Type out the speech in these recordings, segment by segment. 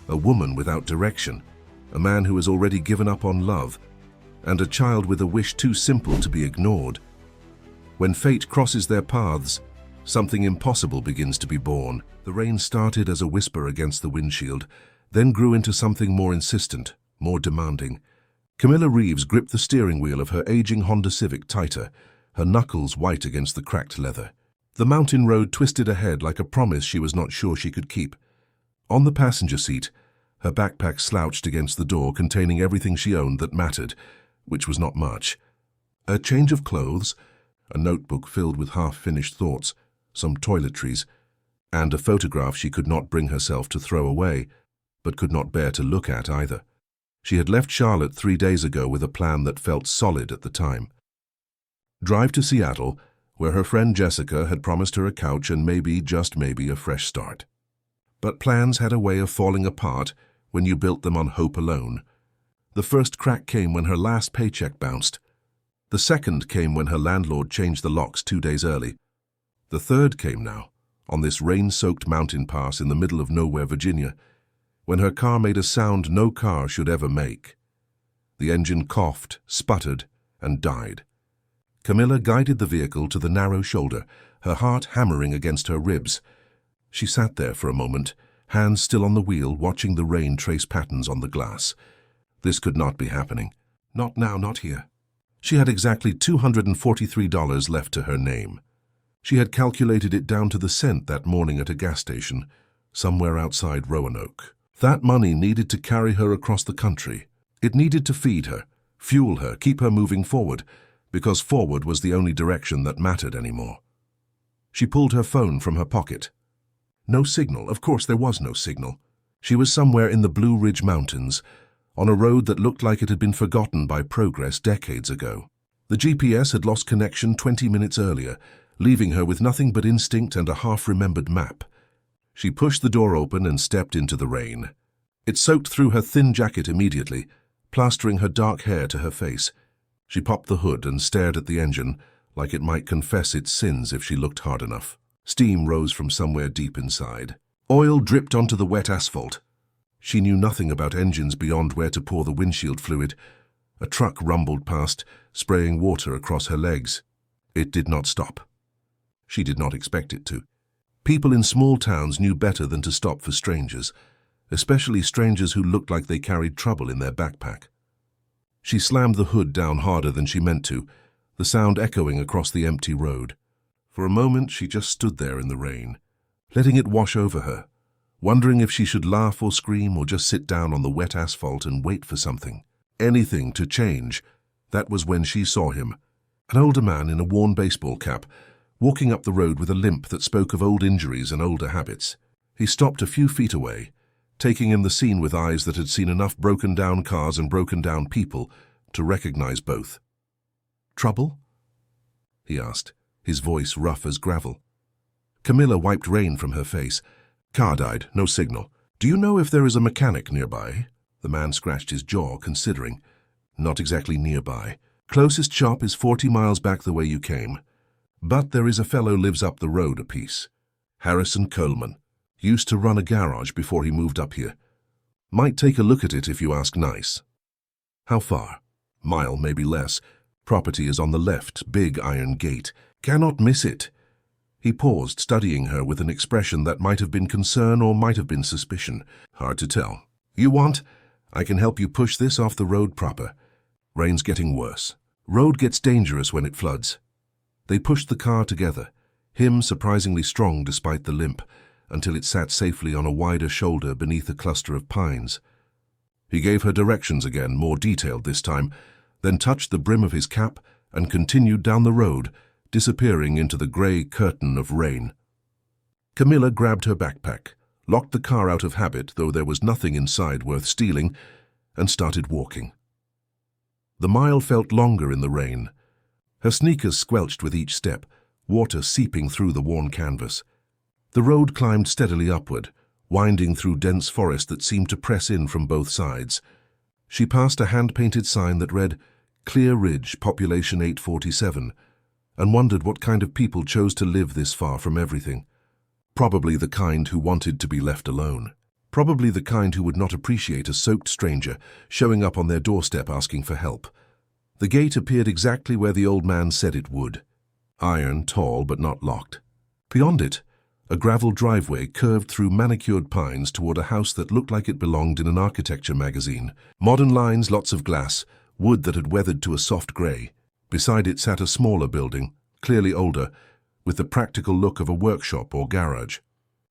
a woman without direction, a man who has already given up on love, and a child with a wish too simple to be ignored. When fate crosses their paths, something impossible begins to be born. The rain started as a whisper against the windshield, then grew into something more insistent, more demanding. Camilla Reeves gripped the steering wheel of her aging Honda Civic tighter, her knuckles white against the cracked leather. The mountain road twisted ahead like a promise she was not sure she could keep. On the passenger seat, her backpack slouched against the door containing everything she owned that mattered, which was not much. A change of clothes, a notebook filled with half-finished thoughts, some toiletries, and a photograph she could not bring herself to throw away, but could not bear to look at either. She had left Charlotte 3 days ago with a plan that felt solid at the time. Drive to Seattle, where her friend Jessica had promised her a couch and maybe, just maybe, a fresh start. But plans had a way of falling apart when you built them on hope alone. The first crack came when her last paycheck bounced. The second came when her landlord changed the locks 2 days early. The third came now, on this rain-soaked mountain pass in the middle of nowhere, Virginia, when her car made a sound no car should ever make. The engine coughed, sputtered, and died. Camilla guided the vehicle to the narrow shoulder, her heart hammering against her ribs. She sat there for a moment, hands still on the wheel, watching the rain trace patterns on the glass. This could not be happening. Not now, not here. She had exactly $243 left to her name. She had calculated it down to the cent that morning at a gas station, somewhere outside Roanoke. That money needed to carry her across the country. It needed to feed her, fuel her, keep her moving forward, because forward was the only direction that mattered anymore. She pulled her phone from her pocket. No signal. Of course there was no signal. She was somewhere in the Blue Ridge Mountains, on a road that looked like it had been forgotten by progress decades ago. The GPS had lost connection 20 minutes earlier, leaving her with nothing but instinct and a half-remembered map. She pushed the door open and stepped into the rain. It soaked through her thin jacket immediately, plastering her dark hair to her face. She popped the hood and stared at the engine, like it might confess its sins if she looked hard enough. Steam rose from somewhere deep inside. Oil dripped onto the wet asphalt. She knew nothing about engines beyond where to pour the windshield fluid. A truck rumbled past, spraying water across her legs. It did not stop. She did not expect it to. People in small towns knew better than to stop for strangers, especially strangers who looked like they carried trouble in their backpack. She slammed the hood down harder than she meant to, the sound echoing across the empty road. For a moment she just stood there in the rain, letting it wash over her, wondering if she should laugh or scream or just sit down on the wet asphalt and wait for something, anything to change. That was when she saw him, an older man in a worn baseball cap, walking up the road with a limp that spoke of old injuries and older habits. He stopped a few feet away, taking in the scene with eyes that had seen enough broken-down cars and broken-down people to recognize both. "Trouble?" he asked, his voice rough as gravel. Camilla wiped rain from her face. "Car died, no signal. Do you know if there is a mechanic nearby?" The man scratched his jaw, considering. "Not exactly nearby. Closest shop is 40 miles back the way you came. But there is a fellow lives up the road a piece. Harrison Coleman. Used to run a garage before he moved up here. Might take a look at it if you ask nice." "How far?" "Mile, maybe less. Property is on the left, big iron gate. Cannot miss it." He paused, studying her with an expression that might have been concern or might have been suspicion. Hard to tell. "You want? I can help you push this off the road proper. Rain's getting worse. Road gets dangerous when it floods." They pushed the car together, him surprisingly strong despite the limp, until it sat safely on a wider shoulder beneath a cluster of pines. He gave her directions again, more detailed this time, then touched the brim of his cap and continued down the road, disappearing into the grey curtain of rain. Camilla grabbed her backpack, locked the car out of habit, though there was nothing inside worth stealing, and started walking. The mile felt longer in the rain. Her sneakers squelched with each step, water seeping through the worn canvas. The road climbed steadily upward, winding through dense forest that seemed to press in from both sides. She passed a hand-painted sign that read, "Clear Ridge, population 847, and wondered what kind of people chose to live this far from everything. Probably the kind who wanted to be left alone. Probably the kind who would not appreciate a soaked stranger showing up on their doorstep asking for help. The gate appeared exactly where the old man said it would. Iron, tall, but not locked. Beyond it, a gravel driveway curved through manicured pines toward a house that looked like it belonged in an architecture magazine. Modern lines, lots of glass, wood that had weathered to a soft grey. Beside it sat a smaller building, clearly older, with the practical look of a workshop or garage.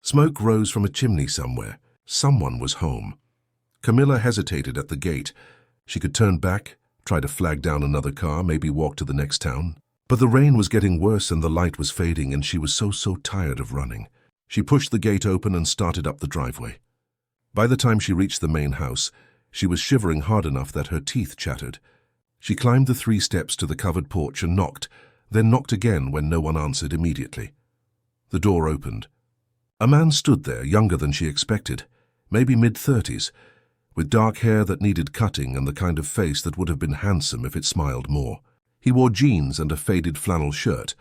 Smoke rose from a chimney somewhere. Someone was home. Camilla hesitated at the gate. She could turn back, try to flag down another car, maybe walk to the next town. But the rain was getting worse and the light was fading, and she was so tired of running. She pushed the gate open and started up the driveway. By the time she reached the main house, she was shivering hard enough that her teeth chattered. She climbed the 3 steps to the covered porch and knocked, then knocked again when no one answered immediately. The door opened. A man stood there, younger than she expected, maybe mid-30s, with dark hair that needed cutting and the kind of face that would have been handsome if it smiled more. He wore jeans and a faded flannel shirt,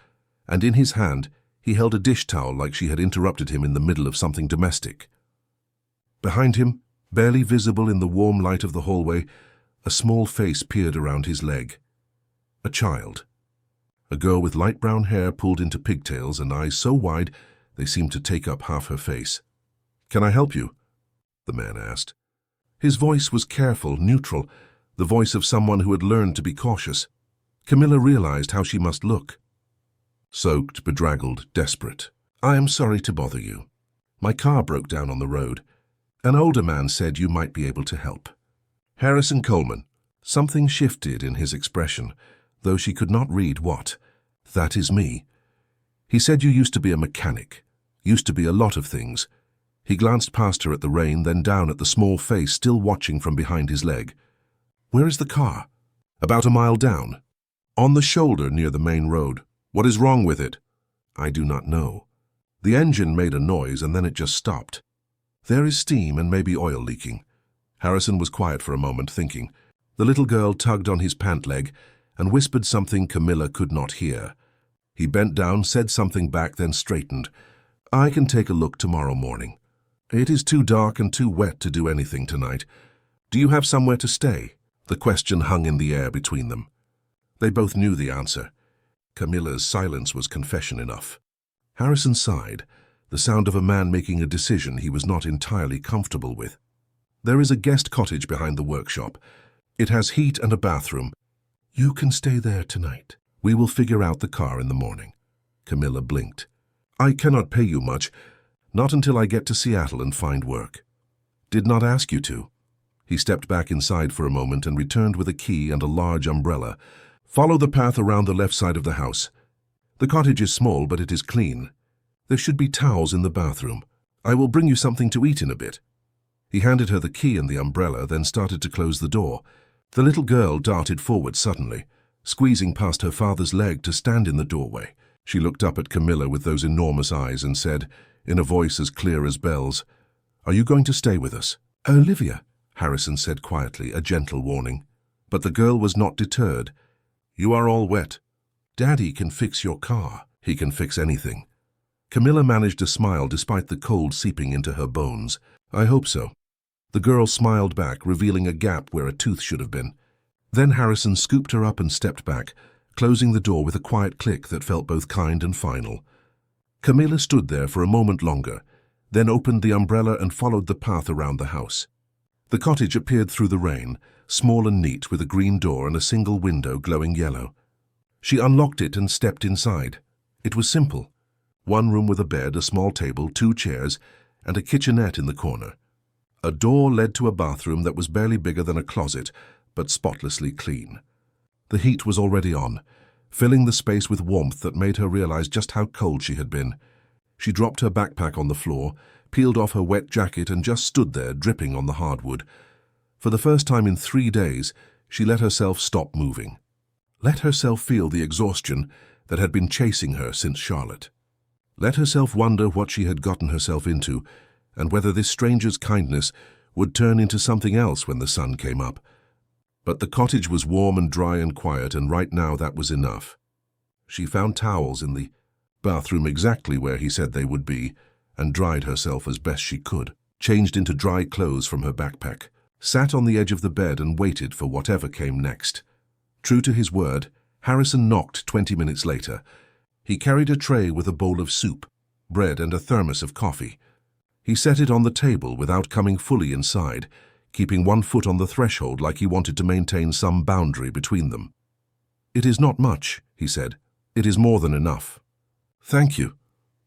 and in his hand he held a dish towel like she had interrupted him in the middle of something domestic. Behind him, barely visible in the warm light of the hallway, a small face peered around his leg. A child. A girl with light brown hair pulled into pigtails and eyes so wide they seemed to take up half her face. "Can I help you?" the man asked. His voice was careful, neutral, the voice of someone who had learned to be cautious. Camilla realized how she must look. Soaked, bedraggled, desperate. "I am sorry to bother you. My car broke down on the road. An older man said you might be able to help." Harrison Coleman. Something shifted in his expression, though she could not read what. "That is me. He said you used to be a mechanic, used to be a lot of things." He glanced past her at the rain, then down at the small face still watching from behind his leg. "Where is the car?" "About a mile down. On the shoulder near the main road." "What is wrong with it?" "I do not know. The engine made a noise and then it just stopped. There is steam and maybe oil leaking." Harrison was quiet for a moment, thinking. The little girl tugged on his pant leg and whispered something Camilla could not hear. He bent down, said something back, then straightened. "I can take a look tomorrow morning. It is too dark and too wet to do anything tonight. Do you have somewhere to stay?" The question hung in the air between them. They both knew the answer. Camilla's silence was confession enough. Harrison sighed, the sound of a man making a decision he was not entirely comfortable with. "There is a guest cottage behind the workshop. It has heat and a bathroom. You can stay there tonight. We will figure out the car in the morning." Camilla blinked. "I cannot pay you much, not until I get to Seattle and find work." "Did not ask you to." He stepped back inside for a moment and returned with a key and a large umbrella. "Follow the path around the left side of the house. The cottage is small, but it is clean. There should be towels in the bathroom. I will bring you something to eat in a bit." He handed her the key and the umbrella, then started to close the door. The little girl darted forward suddenly, squeezing past her father's leg to stand in the doorway. She looked up at Camilla with those enormous eyes and said, in a voice as clear as bells, "Are you going to stay with us?" "Olivia," Harrison said quietly, a gentle warning. But the girl was not deterred. "You are all wet. Daddy can fix your car. He can fix anything." Camilla managed a smile despite the cold seeping into her bones. "I hope so." The girl smiled back, revealing a gap where a tooth should have been. Then Harrison scooped her up and stepped back, closing the door with a quiet click that felt both kind and final. Camilla stood there for a moment longer, then opened the umbrella and followed the path around the house. The cottage appeared through the rain, small and neat, with a green door and a single window glowing yellow. She unlocked it and stepped inside. It was simple. One room with a bed, a small table, 2 chairs, and a kitchenette in the corner. A door led to a bathroom that was barely bigger than a closet, but spotlessly clean. The heat was already on, filling the space with warmth that made her realize just how cold she had been. She dropped her backpack on the floor, peeled off her wet jacket, and just stood there, dripping on the hardwood. For the first time in 3 days, she let herself stop moving. Let herself feel the exhaustion that had been chasing her since Charlotte. Let herself wonder what she had gotten herself into, and whether this stranger's kindness would turn into something else when the sun came up. But the cottage was warm and dry and quiet, and right now that was enough. She found towels in the bathroom exactly where he said they would be, and dried herself as best she could. changed into dry clothes from her backpack, sat on the edge of the bed and waited for whatever came next. True to his word, Harrison knocked 20 minutes later. He carried a tray with a bowl of soup, bread and a thermos of coffee. He set it on the table without coming fully inside, keeping one foot on the threshold like he wanted to maintain some boundary between them. "It is not much," he said. "It is more than enough." "Thank you,"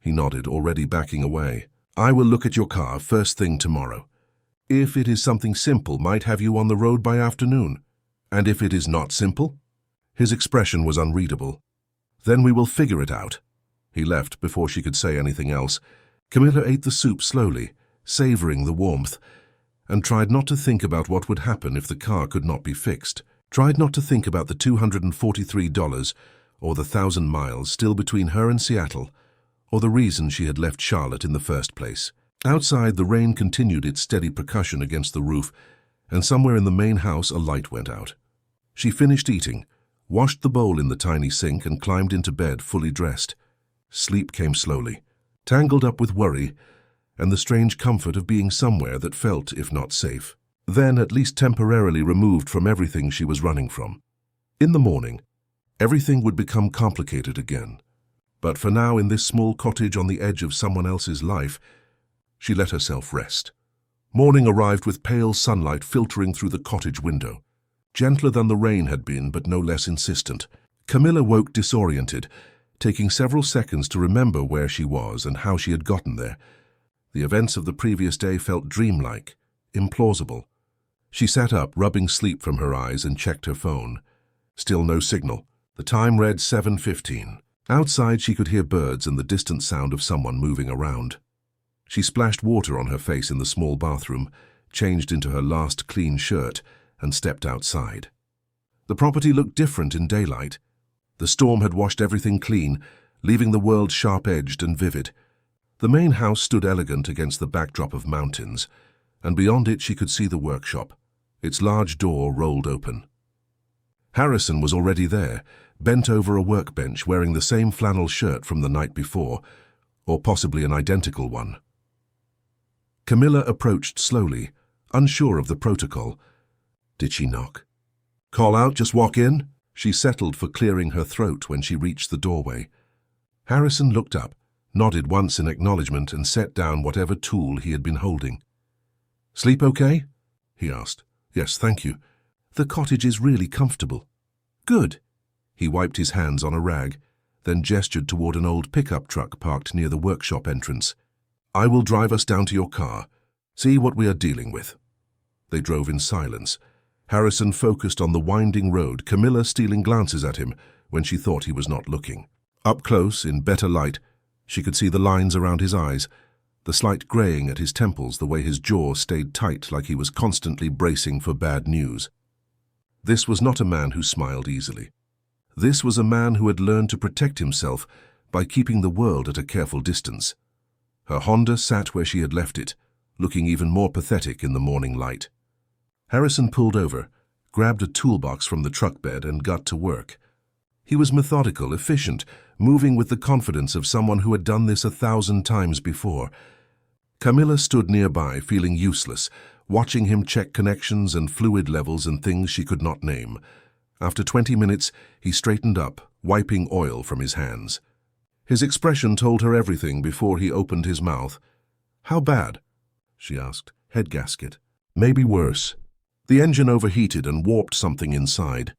he nodded, already backing away. "I will look at your car first thing tomorrow. If it is something simple, might have you on the road by afternoon. And if it is not simple?" His expression was unreadable. "Then we will figure it out." He left before she could say anything else. Camilla ate the soup slowly, savoring the warmth, and tried not to think about what would happen if the car could not be fixed. Tried not to think about the $243 or the 1,000 miles still between her and Seattle, or the reason she had left Charlotte in the first place. Outside, the rain continued its steady percussion against the roof, and somewhere in the main house a light went out. She finished eating, washed the bowl in the tiny sink, and climbed into bed fully dressed. Sleep came slowly, tangled up with worry and the strange comfort of being somewhere that felt, if not safe, then at least temporarily removed from everything she was running from. In the morning, everything would become complicated again. But for now, in this small cottage on the edge of someone else's life, she let herself rest. Morning arrived with pale sunlight filtering through the cottage window. Gentler than the rain had been, but no less insistent. Camilla woke disoriented, taking several seconds to remember where she was and how she had gotten there. The events of the previous day felt dreamlike, implausible. She sat up, rubbing sleep from her eyes, and checked her phone. Still no signal. The time read 7:15. Outside, she could hear birds and the distant sound of someone moving around. She splashed water on her face in the small bathroom, changed into her last clean shirt, and stepped outside. The property looked different in daylight. The storm had washed everything clean, leaving the world sharp-edged and vivid. The main house stood elegant against the backdrop of mountains, and beyond it she could see the workshop, its large door rolled open. Harrison was already there, bent over a workbench, wearing the same flannel shirt from the night before, or possibly an identical one. Camilla approached slowly, unsure of the protocol. Did she knock? "Call out, just walk in?" She settled for clearing her throat when she reached the doorway. Harrison looked up, nodded once in acknowledgement, and set down whatever tool he had been holding. "Sleep okay?" he asked. "Yes, thank you. The cottage is really comfortable." "Good." He wiped his hands on a rag, then gestured toward an old pickup truck parked near the workshop entrance. "I will drive us down to your car. See what we are dealing with." They drove in silence. Harrison focused on the winding road, Camilla stealing glances at him when she thought he was not looking. Up close, in better light, she could see the lines around his eyes, the slight graying at his temples, the way his jaw stayed tight like he was constantly bracing for bad news. This was not a man who smiled easily. This was a man who had learned to protect himself by keeping the world at a careful distance. Her Honda sat where she had left it, looking even more pathetic in the morning light. Harrison pulled over, grabbed a toolbox from the truck bed, and got to work. He was methodical, efficient, moving with the confidence of someone who had done this 1,000 times before. Camilla stood nearby, feeling useless, watching him check connections and fluid levels and things she could not name. After 20 minutes, he straightened up, wiping oil from his hands. His expression told her everything before he opened his mouth. "How bad?" she asked. "Head gasket. Maybe worse. The engine overheated and warped something inside.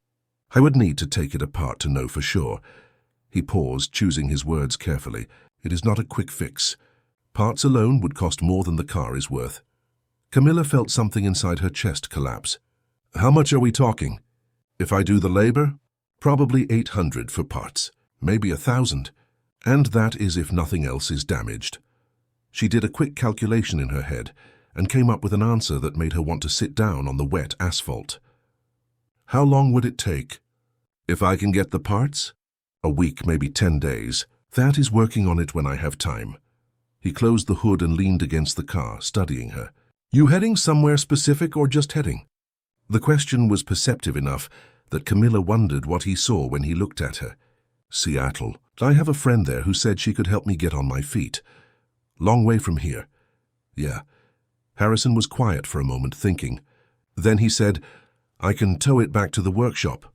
I would need to take it apart to know for sure." He paused, choosing his words carefully. "It is not a quick fix. Parts alone would cost more than the car is worth." Camilla felt something inside her chest collapse. "How much are we talking? If I do the labor? Probably 800 for parts, maybe 1,000. And that is if nothing else is damaged." She did a quick calculation in her head and came up with an answer that made her want to sit down on the wet asphalt. "How long would it take?" "If I can get the parts? A week, maybe 10 days. That is working on it when I have time." He closed the hood and leaned against the car, studying her. "You heading somewhere specific or just heading?" The question was perceptive enough that Camilla wondered what he saw when he looked at her. "Seattle. I have a friend there who said she could help me get on my feet. Long way from here." "Yeah. Harrison was quiet for a moment, thinking. Then he said, "I can tow it back to the workshop.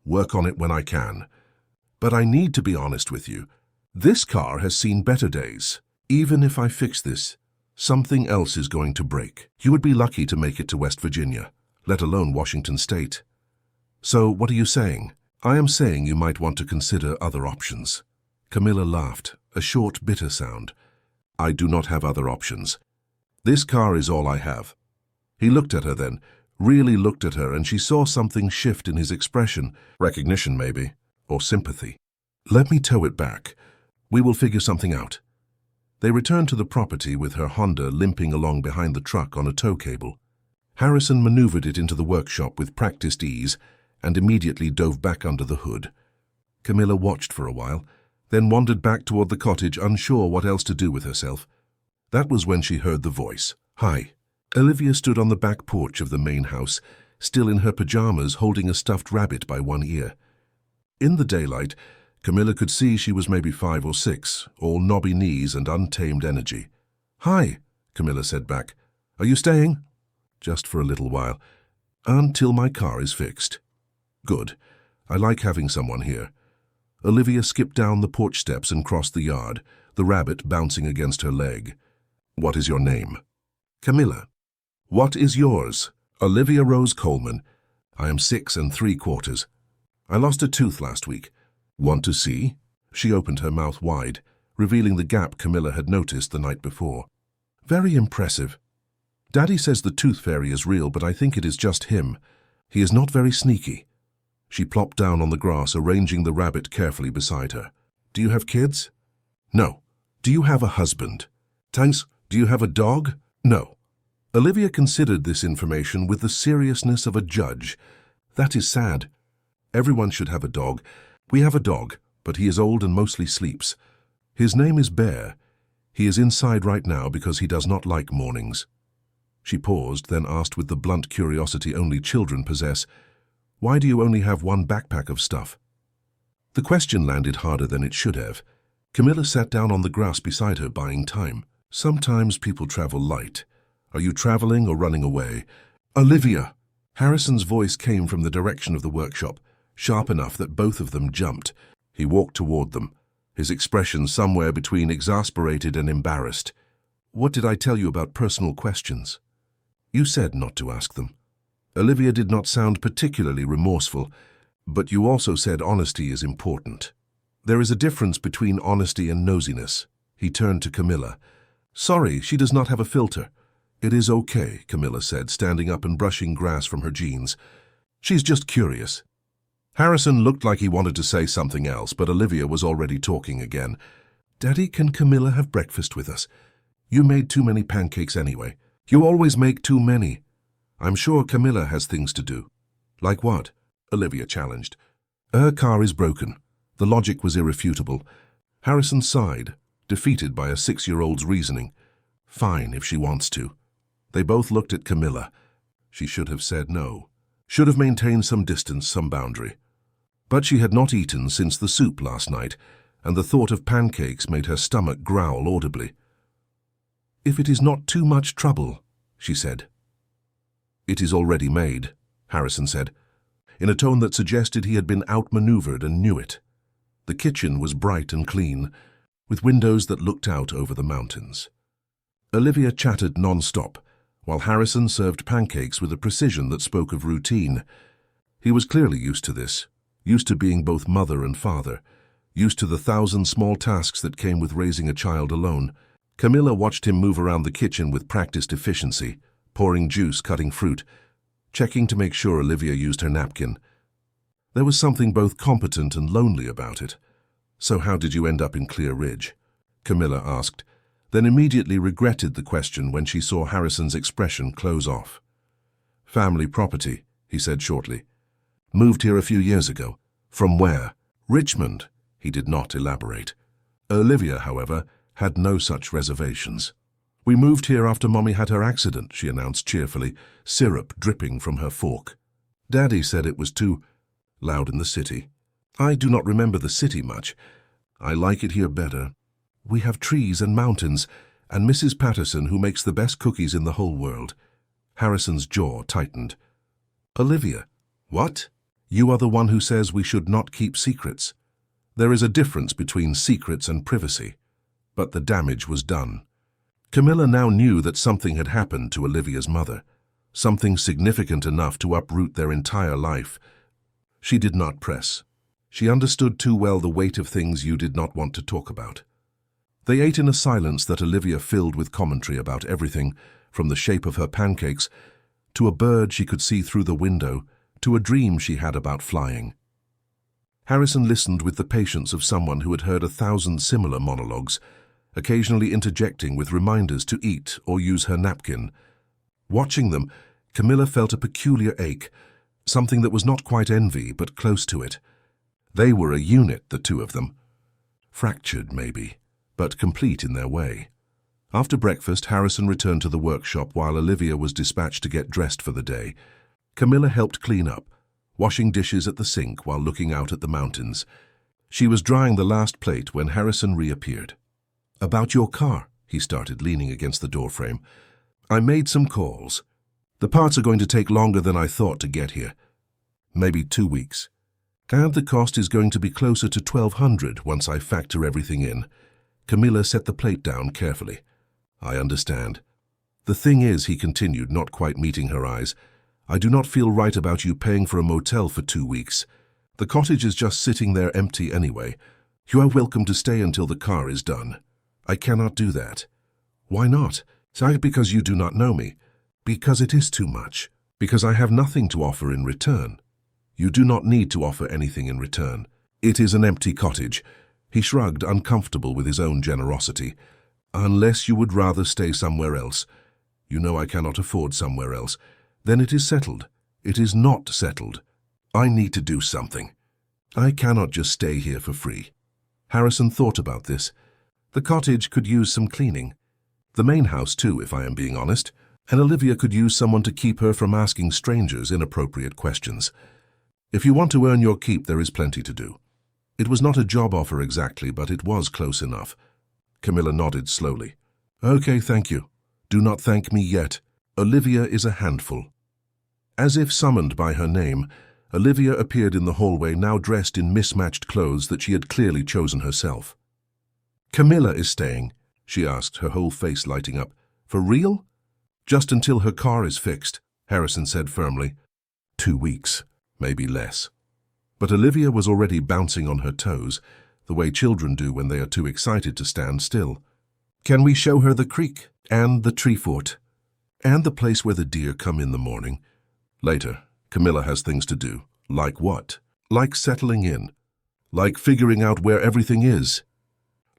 Work on it when I can. But I need to be honest with you. This car has seen better days. Even if I fix this, something else is going to break. You would be lucky to make it to West Virginia, let alone Washington State. So what are you saying?" "I am saying you might want to consider other options." Camilla laughed, a short, bitter sound. "I do not have other options. This car is all I have." He looked at her then, really looked at her, and she saw something shift in his expression. Recognition, maybe, or sympathy. "Let me tow it back. We will figure something out." They returned to the property with her Honda limping along behind the truck on a tow cable. Harrison maneuvered it into the workshop with practiced ease and immediately dove back under the hood. Camilla watched for a while, then wandered back toward the cottage, unsure what else to do with herself. That was when she heard the voice. "Hi." Olivia stood on the back porch of the main house, still in her pajamas, holding a stuffed rabbit by one ear. In the daylight, Camilla could see she was maybe 5 or 6, all knobby knees and untamed energy. "Hi," Camilla said back. "Are you staying?" "Just for a little while. Until my car is fixed." "Good. I like having someone here." Olivia skipped down the porch steps and crossed the yard, the rabbit bouncing against her leg. "What is your name?" "Camilla." "What is yours?" "Olivia Rose Coleman. I am 6 3/4. I lost a tooth last week. Want to see?" She opened her mouth wide, revealing the gap Camilla had noticed the night before. "Very impressive. Daddy says the tooth fairy is real, but I think it is just him. He is not very sneaky." She plopped down on the grass, arranging the rabbit carefully beside her. "Do you have kids?" "No." "Do you have a husband?" "Thanks. Do you have a dog?" "No." Olivia considered this information with the seriousness of a judge. "That is sad. Everyone should have a dog. We have a dog, but he is old and mostly sleeps. His name is Bear. He is inside right now because he does not like mornings." She paused, then asked with the blunt curiosity only children possess, "Why do you only have one backpack of stuff?" The question landed harder than it should have. Camilla sat down on the grass beside her, buying time. "Sometimes people travel light. Are you traveling or running away?" "Olivia!" Harrison's voice came from the direction of the workshop, sharp enough that both of them jumped. He walked toward them, his expression somewhere between exasperated and embarrassed. "What did I tell you about personal questions?" "You said not to ask them." Olivia did not sound particularly remorseful, "but you also said honesty is important. There is a difference between honesty and nosiness." He turned to Camilla. "Sorry, she does not have a filter." "It is okay," Camilla said, standing up and brushing grass from her jeans. "She's just curious." Harrison looked like he wanted to say something else, but Olivia was already talking again. "Daddy, can Camilla have breakfast with us? You made too many pancakes anyway. You always make too many." "I'm sure Camilla has things to do." "Like what?" Olivia challenged. Her car is broken. The logic was irrefutable. Harrison sighed, defeated by a 6-year-old's reasoning. "Fine, if she wants to." They both looked at Camilla. She should have said no. Should have maintained some distance, some boundary. But she had not eaten since the soup last night, and the thought of pancakes made her stomach growl audibly. "If it is not too much trouble," she said. "It is already made," Harrison said, in a tone that suggested he had been outmaneuvered and knew it. The kitchen was bright and clean, with windows that looked out over the mountains. Olivia chattered non-stop, while Harrison served pancakes with a precision that spoke of routine. He was clearly used to this, used to being both mother and father, used to the 1,000 small tasks that came with raising a child alone. Camilla watched him move around the kitchen with practiced efficiency, pouring juice, cutting fruit, checking to make sure Olivia used her napkin. There was something both competent and lonely about it. "So how did you end up in Clear Ridge?" Camilla asked, then immediately regretted the question when she saw Harrison's expression close off. "Family property," he said shortly. "Moved here a few years ago." "From where?" "Richmond." He did not elaborate. Olivia, however, had no such reservations. "We moved here after Mommy had her accident," she announced cheerfully, syrup dripping from her fork. "Daddy said it was too loud in the city." "I do not remember the city much. I like it here better. We have trees and mountains, And Mrs. Patterson, who makes the best cookies in the whole world. Harrison's jaw tightened. Olivia, what? You are the one who says we should not keep secrets. There is a difference between secrets and privacy. But the damage was done. Camilla now knew that something had happened to Olivia's mother, something significant enough to uproot their entire life. She did not press. She understood too well the weight of things you did not want to talk about. They ate in a silence that Olivia filled with commentary about everything, from the shape of her pancakes, to a bird she could see through the window, to a dream she had about flying. Harrison listened with the patience of someone who had heard 1,000 similar monologues, occasionally interjecting with reminders to eat or use her napkin. Watching them, Camilla felt a peculiar ache, something that was not quite envy, but close to it. They were a unit, the two of them. Fractured, maybe, but complete in their way. After breakfast, Harrison returned to the workshop while Olivia was dispatched to get dressed for the day. Camilla helped clean up, washing dishes at the sink while looking out at the mountains. She was drying the last plate when Harrison reappeared. About your car, he started, leaning against the doorframe. I made some calls. The parts are going to take longer than I thought to get here. Maybe 2 weeks. And the cost is going to be closer to $1,200 once I factor everything in. Camilla set the plate down carefully. I understand. The thing is, he continued, not quite meeting her eyes, I do not feel right about you paying for a motel for 2 weeks. The cottage is just sitting there empty anyway. You are welcome to stay until the car is done. I cannot do that. Why not? Because you do not know me. Because it is too much. Because I have nothing to offer in return. You do not need to offer anything in return. It is an empty cottage. He shrugged, uncomfortable with his own generosity. Unless you would rather stay somewhere else. You know I cannot afford somewhere else. Then it is settled. It is not settled. I need to do something. I cannot just stay here for free. Harrison thought about this. The cottage could use some cleaning. The main house too, if I am being honest. And Olivia could use someone to keep her from asking strangers inappropriate questions. If you want to earn your keep, there is plenty to do. It was not a job offer exactly, but it was close enough. Camilla nodded slowly. Okay, thank you. Do not thank me yet. Olivia is a handful. As if summoned by her name, Olivia appeared in the hallway, now dressed in mismatched clothes that she had clearly chosen herself. Camilla is staying, she asked, her whole face lighting up. For real? Just until her car is fixed, Harrison said firmly. 2 weeks, maybe less. But Olivia was already bouncing on her toes, the way children do when they are too excited to stand still. Can we show her the creek, and the tree fort, and the place where the deer come in the morning? Later. Camilla has things to do. Like what? Like settling in. Like figuring out where everything is.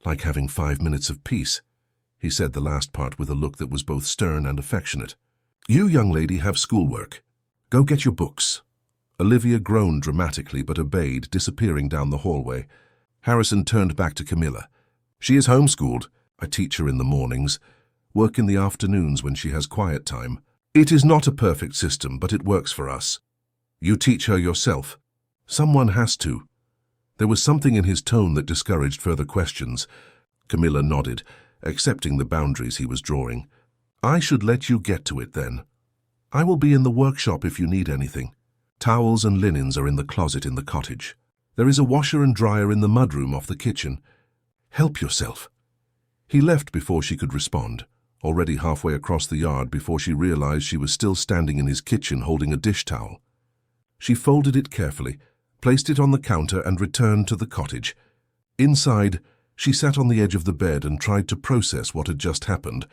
Like having 5 minutes of peace. He said the last part with a look that was both stern and affectionate. You, young lady, have schoolwork. Go get your books. Olivia groaned dramatically but obeyed, disappearing down the hallway. Harrison turned back to Camilla. She is homeschooled. I teach her in the mornings. Work in the afternoons when she has quiet time. It is not a perfect system, but it works for us. You teach her yourself. Someone has to. There was something in his tone that discouraged further questions. Camilla nodded, accepting the boundaries he was drawing. I should let you get to it then. I will be in the workshop if you need anything. Towels and linens are in the closet in the cottage. There is a washer and dryer in the mudroom off the kitchen. Help yourself. He left before she could respond, already halfway across the yard before she realized she was still standing in his kitchen holding a dish towel. She folded it carefully, placed it on the counter and returned to the cottage. Inside, she sat on the edge of the bed and tried to process what had just happened.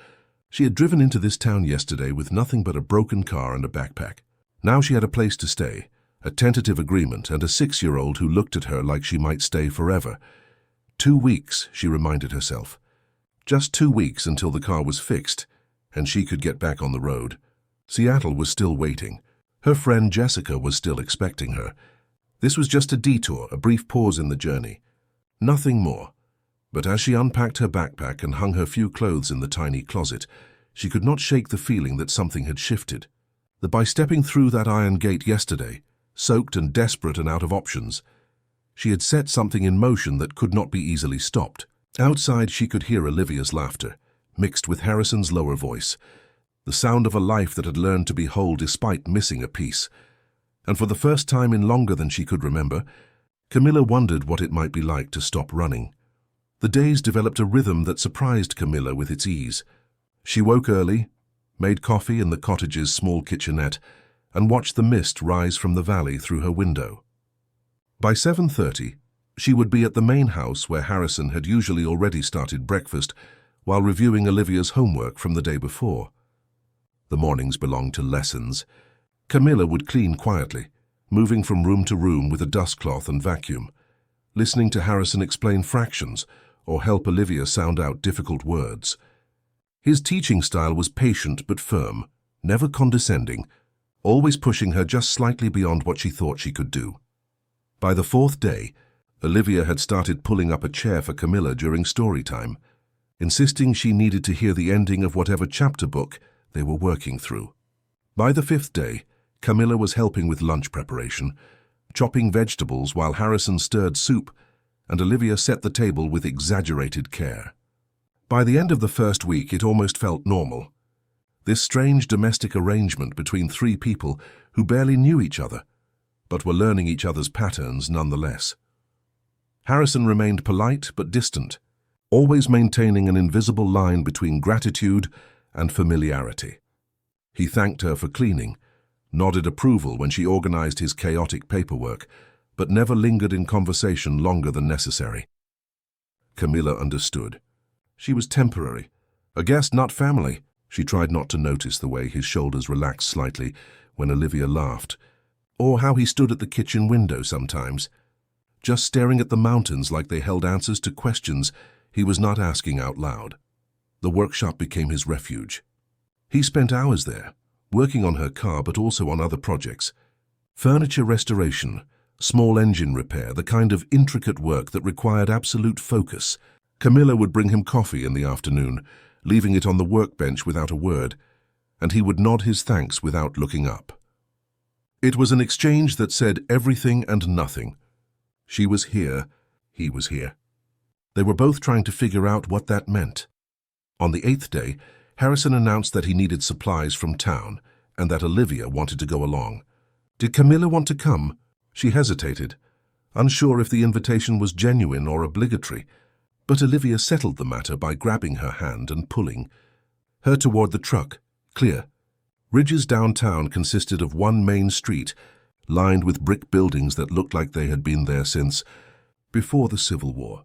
She had driven into this town yesterday with nothing but a broken car and a backpack. Now she had a place to stay, a tentative agreement, and a 6-year-old who looked at her like she might stay forever. 2 weeks, she reminded herself. Just 2 weeks until the car was fixed, and she could get back on the road. Seattle was still waiting. Her friend Jessica was still expecting her. This was just a detour, a brief pause in the journey. Nothing more. But as she unpacked her backpack and hung her few clothes in the tiny closet, she could not shake the feeling that something had shifted. That by stepping through that iron gate yesterday, soaked and desperate and out of options, she had set something in motion that could not be easily stopped. Outside, she could hear Olivia's laughter, mixed with Harrison's lower voice, the sound of a life that had learned to be whole despite missing a piece. And for the first time in longer than she could remember, Camilla wondered what it might be like to stop running. The days developed a rhythm that surprised Camilla with its ease. She woke early, made coffee in the cottage's small kitchenette, and watched the mist rise from the valley through her window. By 7:30, she would be at the main house where Harrison had usually already started breakfast while reviewing Olivia's homework from the day before. The mornings belonged to lessons. Camilla would clean quietly, moving from room to room with a dustcloth and vacuum, listening to Harrison explain fractions or help Olivia sound out difficult words. His teaching style was patient but firm, never condescending, always pushing her just slightly beyond what she thought she could do. By the fourth day, Olivia had started pulling up a chair for Camilla during story time, insisting she needed to hear the ending of whatever chapter book they were working through. By the fifth day, Camilla was helping with lunch preparation, chopping vegetables while Harrison stirred soup, and Olivia set the table with exaggerated care. By the end of the first week, it almost felt normal. This strange domestic arrangement between three people who barely knew each other, but were learning each other's patterns nonetheless. Harrison remained polite but distant, always maintaining an invisible line between gratitude and familiarity. He thanked her for cleaning, nodded approval when she organized his chaotic paperwork, but never lingered in conversation longer than necessary. Camilla understood. She was temporary, a guest, not family. She tried not to notice the way his shoulders relaxed slightly when Olivia laughed, or how he stood at the kitchen window sometimes, just staring at the mountains like they held answers to questions he was not asking out loud. The workshop became his refuge. He spent hours there, working on her car but also on other projects. Furniture restoration, small engine repair, the kind of intricate work that required absolute focus. Camilla would bring him coffee in the afternoon, leaving it on the workbench without a word, and he would nod his thanks without looking up. It was an exchange that said everything and nothing. She was here, he was here. They were both trying to figure out what that meant. On the 8th day, Harrison announced that he needed supplies from town and that Olivia wanted to go along. Did Camilla want to come? She hesitated, unsure if the invitation was genuine or obligatory, but Olivia settled the matter by grabbing her hand and pulling her toward the truck. Clear. Ridge's downtown consisted of one main street, lined with brick buildings that looked like they had been there since before the Civil War.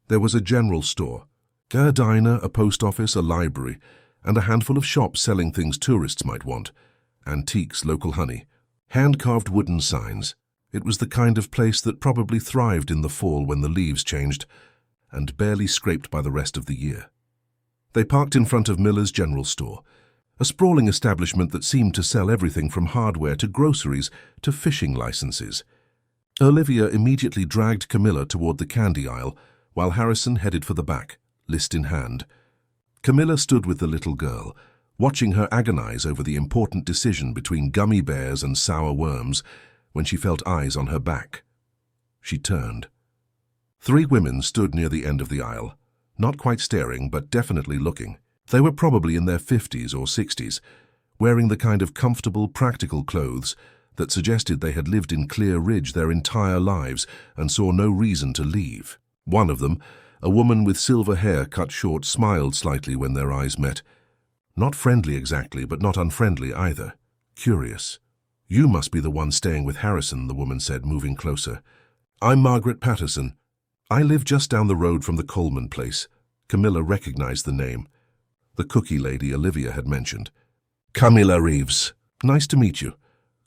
There was a general store, a diner, a post office, a library, and a handful of shops selling things tourists might want. Antiques, local honey, hand-carved wooden signs. It was the kind of place that probably thrived in the fall when the leaves changed, and barely scraped by the rest of the year. They parked in front of Miller's General Store, a sprawling establishment that seemed to sell everything from hardware to groceries to fishing licenses. Olivia immediately dragged Camilla toward the candy aisle, while Harrison headed for the back, list in hand. Camilla stood with the little girl, watching her agonize over the important decision between gummy bears and sour worms when she felt eyes on her back. She turned. 3 women stood near the end of the aisle, not quite staring but definitely looking. They were probably in their 50s or 60s, wearing the kind of comfortable, practical clothes that suggested they had lived in Clear Ridge their entire lives and saw no reason to leave. One of them, a woman with silver hair cut short, smiled slightly when their eyes met. Not friendly exactly, but not unfriendly either. Curious. "You must be the one staying with Harrison," the woman said, moving closer. "I'm Margaret Patterson. I live just down the road from the Coleman place." Camilla recognized the name. The cookie lady Olivia had mentioned. "Camilla Reeves. Nice to meet you.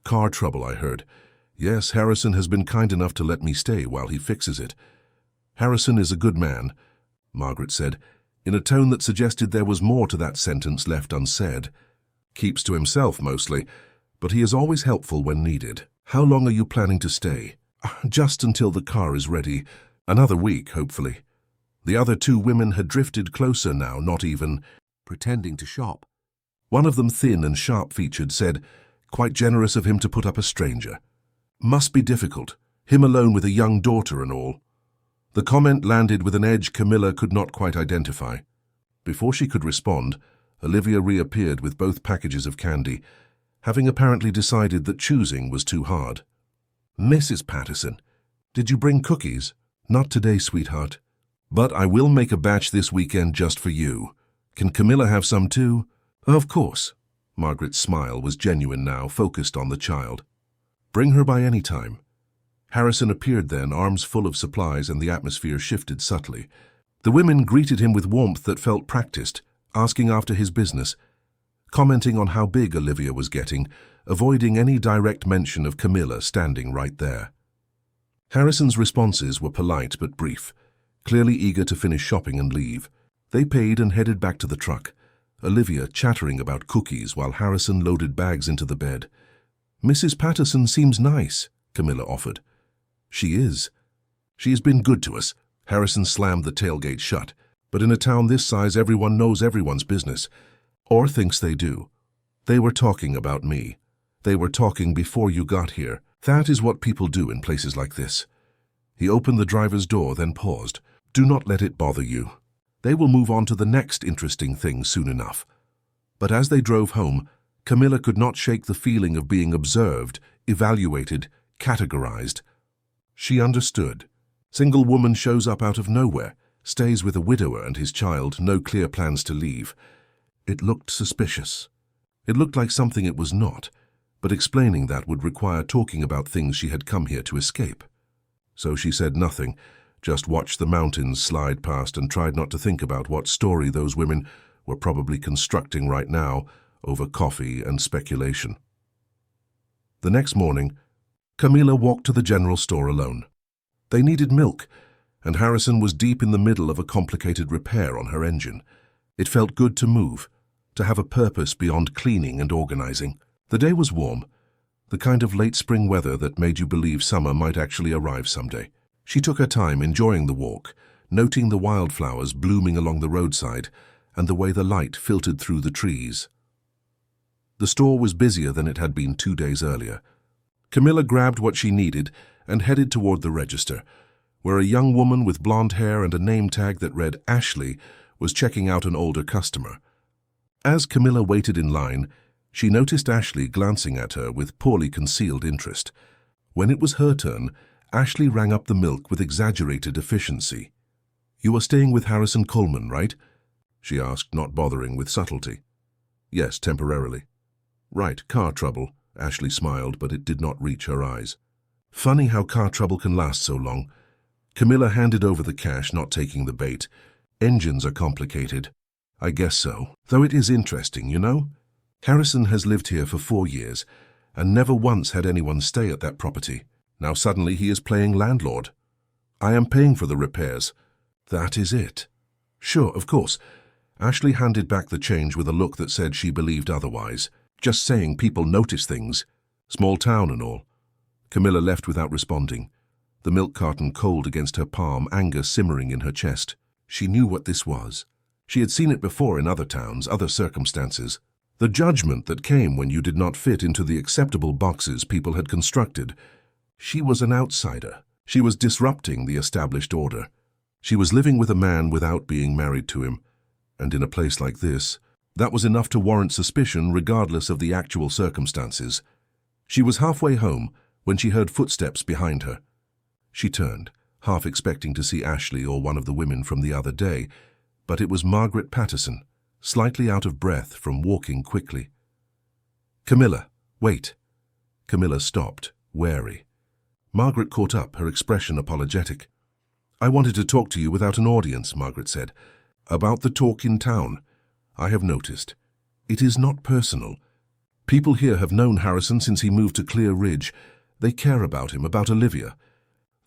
Car trouble, I heard. Yes, Harrison has been kind enough to let me stay while he fixes it." "Harrison is a good man," Margaret said, in a tone that suggested there was more to that sentence left unsaid. "Keeps to himself mostly, but he is always helpful when needed." "How long are you planning to stay?" "Just until the car is ready. Another week, hopefully." The other 2 women had drifted closer now, not even pretending to shop. One of them, thin and sharp-featured, said, "Quite generous of him to put up a stranger. Must be difficult, him alone with a young daughter and all." The comment landed with an edge Camilla could not quite identify. Before she could respond, Olivia reappeared with both packages of candy, having apparently decided that choosing was too hard. "Mrs. Patterson, did you bring cookies?" "Not today, sweetheart. But I will make a batch this weekend just for you. Can Camilla have some too?" "Of course." Margaret's smile was genuine now, focused on the child. "Bring her by any time." Harrison appeared then, arms full of supplies, and the atmosphere shifted subtly. The women greeted him with warmth that felt practiced, asking after his business, commenting on how big Olivia was getting, avoiding any direct mention of Camilla standing right there. Harrison's responses were polite but brief, clearly eager to finish shopping and leave. They paid and headed back to the truck, Olivia chattering about cookies while Harrison loaded bags into the bed. "Mrs. Patterson seems nice," Camilla offered. "She is. She has been good to us." Harrison slammed the tailgate shut. "But in a town this size, everyone knows everyone's business. Or thinks they do. They were talking about me. They were talking before you got here. That is what people do in places like this." He opened the driver's door, then paused. "Do not let it bother you. They will move on to the next interesting thing soon enough." But as they drove home, Camilla could not shake the feeling of being observed, evaluated, categorized. She understood. Single woman shows up out of nowhere, stays with a widower and his child, no clear plans to leave. It looked suspicious. It looked like something it was not, but explaining that would require talking about things she had come here to escape. So she said nothing, just watched the mountains slide past and tried not to think about what story those women were probably constructing right now over coffee and speculation. The next morning, Camilla walked to the general store alone. They needed milk, and Harrison was deep in the middle of a complicated repair on her engine. It felt good to move, to have a purpose beyond cleaning and organizing. The day was warm, the kind of late spring weather that made you believe summer might actually arrive someday. She took her time enjoying the walk, noting the wildflowers blooming along the roadside and the way the light filtered through the trees. The store was busier than it had been 2 days earlier. Camilla grabbed what she needed and headed toward the register, where a young woman with blonde hair and a name tag that read Ashley was checking out an older customer. As Camilla waited in line, she noticed Ashley glancing at her with poorly concealed interest. When it was her turn, Ashley rang up the milk with exaggerated efficiency. "You are staying with Harrison Coleman, right?" she asked, not bothering with subtlety. "Yes, temporarily." "Right, car trouble." Ashley smiled, but it did not reach her eyes. Funny how car trouble can last so long. Camilla handed over the cash, not taking the bait. "Engines are complicated." "I guess so. Though it is interesting, you know? Harrison has lived here for 4 years and never once had anyone stay at that property. Now suddenly he is playing landlord. I am paying for the repairs." "That is it." "Sure, of course." Ashley handed back the change with a look that said she believed otherwise. "Just saying people notice things. Small town and all." Camilla left without responding, the milk carton cold against her palm, anger simmering in her chest. She knew what this was. She had seen it before in other towns, other circumstances. The judgment that came when you did not fit into the acceptable boxes people had constructed. She was an outsider. She was disrupting the established order. She was living with a man without being married to him. And in a place like this, that was enough to warrant suspicion regardless of the actual circumstances. She was halfway home when she heard footsteps behind her. She turned, half expecting to see Ashley or one of the women from the other day, but it was Margaret Patterson, slightly out of breath from walking quickly. "Camilla, wait." Camilla stopped, wary. Margaret caught up, her expression apologetic. "I wanted to talk to you without an audience," Margaret said. "About the talk in town. I have noticed. It is not personal. People here have known Harrison since he moved to Clear Ridge. They care about him, about Olivia.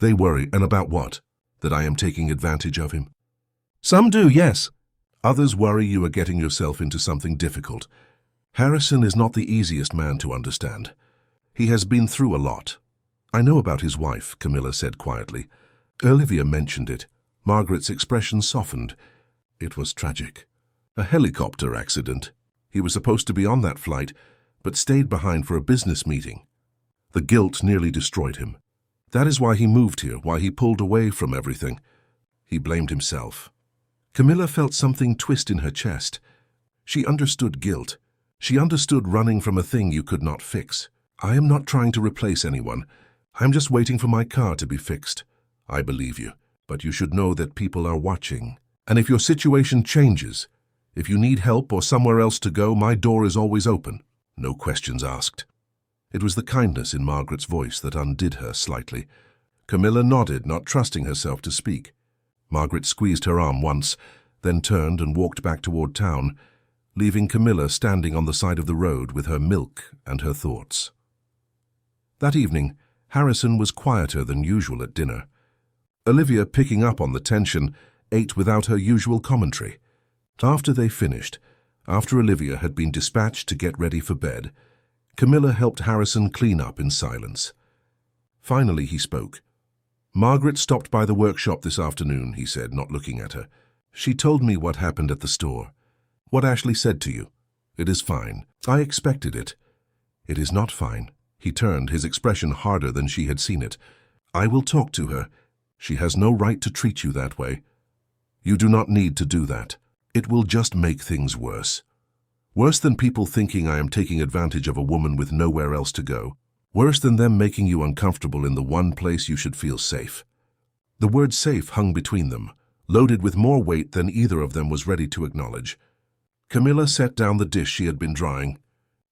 They worry, and about what? That I am taking advantage of him? Some do, yes. Others worry you are getting yourself into something difficult. Harrison is not the easiest man to understand. He has been through a lot." "I know about his wife," Camilla said quietly. Olivia mentioned it. Margaret's expression softened. It was tragic. A helicopter accident. He was supposed to be on that flight, but stayed behind for a business meeting. The guilt nearly destroyed him. That is why he moved here, why he pulled away from everything. He blamed himself. Camilla felt something twist in her chest. She understood guilt. She understood running from a thing you could not fix. I am not trying to replace anyone. I am just waiting for my car to be fixed. I believe you, but you should know that people are watching. And if your situation changes, if you need help or somewhere else to go, my door is always open. No questions asked. It was the kindness in Margaret's voice that undid her slightly. Camilla nodded, not trusting herself to speak. Margaret squeezed her arm once, then turned and walked back toward town, leaving Camilla standing on the side of the road with her milk and her thoughts. That evening, Harrison was quieter than usual at dinner. Olivia, picking up on the tension, ate without her usual commentary. After they finished, after Olivia had been dispatched to get ready for bed, Camilla helped Harrison clean up in silence. Finally he spoke. "Margaret stopped by the workshop this afternoon," he said, not looking at her. "She told me what happened at the store. What Ashley said to you. It is fine. I expected it." "It is not fine." He turned, his expression harder than she had seen it. "I will talk to her. She has no right to treat you that way. You do not need to do that. It will just make things worse. Worse than people thinking I am taking advantage of a woman with nowhere else to go. Worse than them making you uncomfortable in the one place you should feel safe." The word safe hung between them, loaded with more weight than either of them was ready to acknowledge. Camilla set down the dish she had been drying.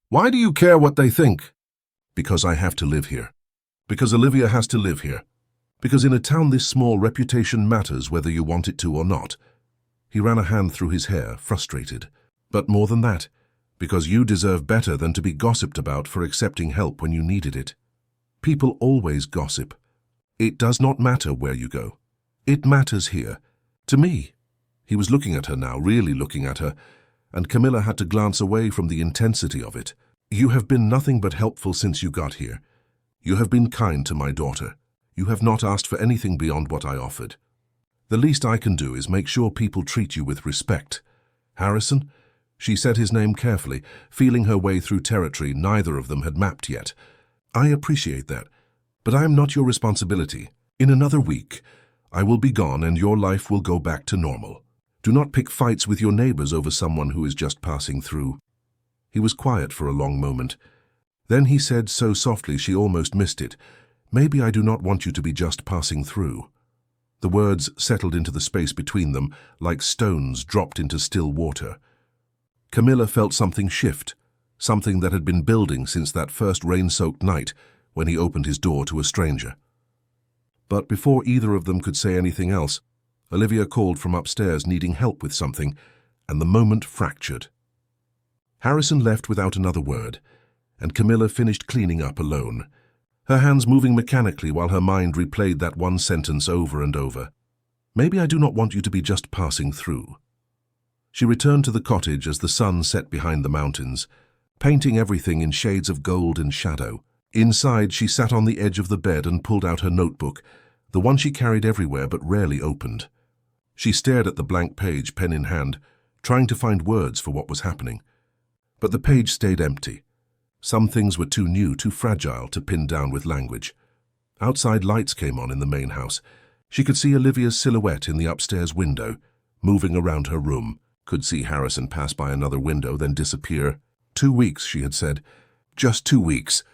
"Why do you care what they think?" "Because I have to live here. Because Olivia has to live here. Because in a town this small, reputation matters whether you want it to or not." He ran a hand through his hair, frustrated. "But more than that, because you deserve better than to be gossiped about for accepting help when you needed it. People always gossip. It does not matter where you go. It matters here. To me." He was looking at her now, really looking at her, and Camilla had to glance away from the intensity of it. "You have been nothing but helpful since you got here. You have been kind to my daughter. You have not asked for anything beyond what I offered. The least I can do is make sure people treat you with respect. Harrison," she said his name carefully, feeling her way through territory neither of them had mapped yet. "I appreciate that, but I am not your responsibility. In another week, I will be gone and your life will go back to normal. Do not pick fights with your neighbors over someone who is just passing through." He was quiet for a long moment. Then he said so softly she almost missed it, "Maybe I do not want you to be just passing through." The words settled into the space between them like stones dropped into still water. Camilla felt something shift, something that had been building since that first rain-soaked night when he opened his door to a stranger. But before either of them could say anything else, Olivia called from upstairs needing help with something, and the moment fractured. Harrison left without another word, and Camilla finished cleaning up alone, her hands moving mechanically while her mind replayed that one sentence over and over. "Maybe I do not want you to be just passing through." She returned to the cottage as the sun set behind the mountains, painting everything in shades of gold and shadow. Inside, she sat on the edge of the bed and pulled out her notebook, the one she carried everywhere but rarely opened. She stared at the blank page, pen in hand, trying to find words for what was happening. But the page stayed empty. Some things were too new, too fragile to pin down with language. Outside lights came on in the main house. She could see Olivia's silhouette in the upstairs window, moving around her room, could see Harrison pass by another window, then disappear. 2 weeks, she had said. Just 2 weeks.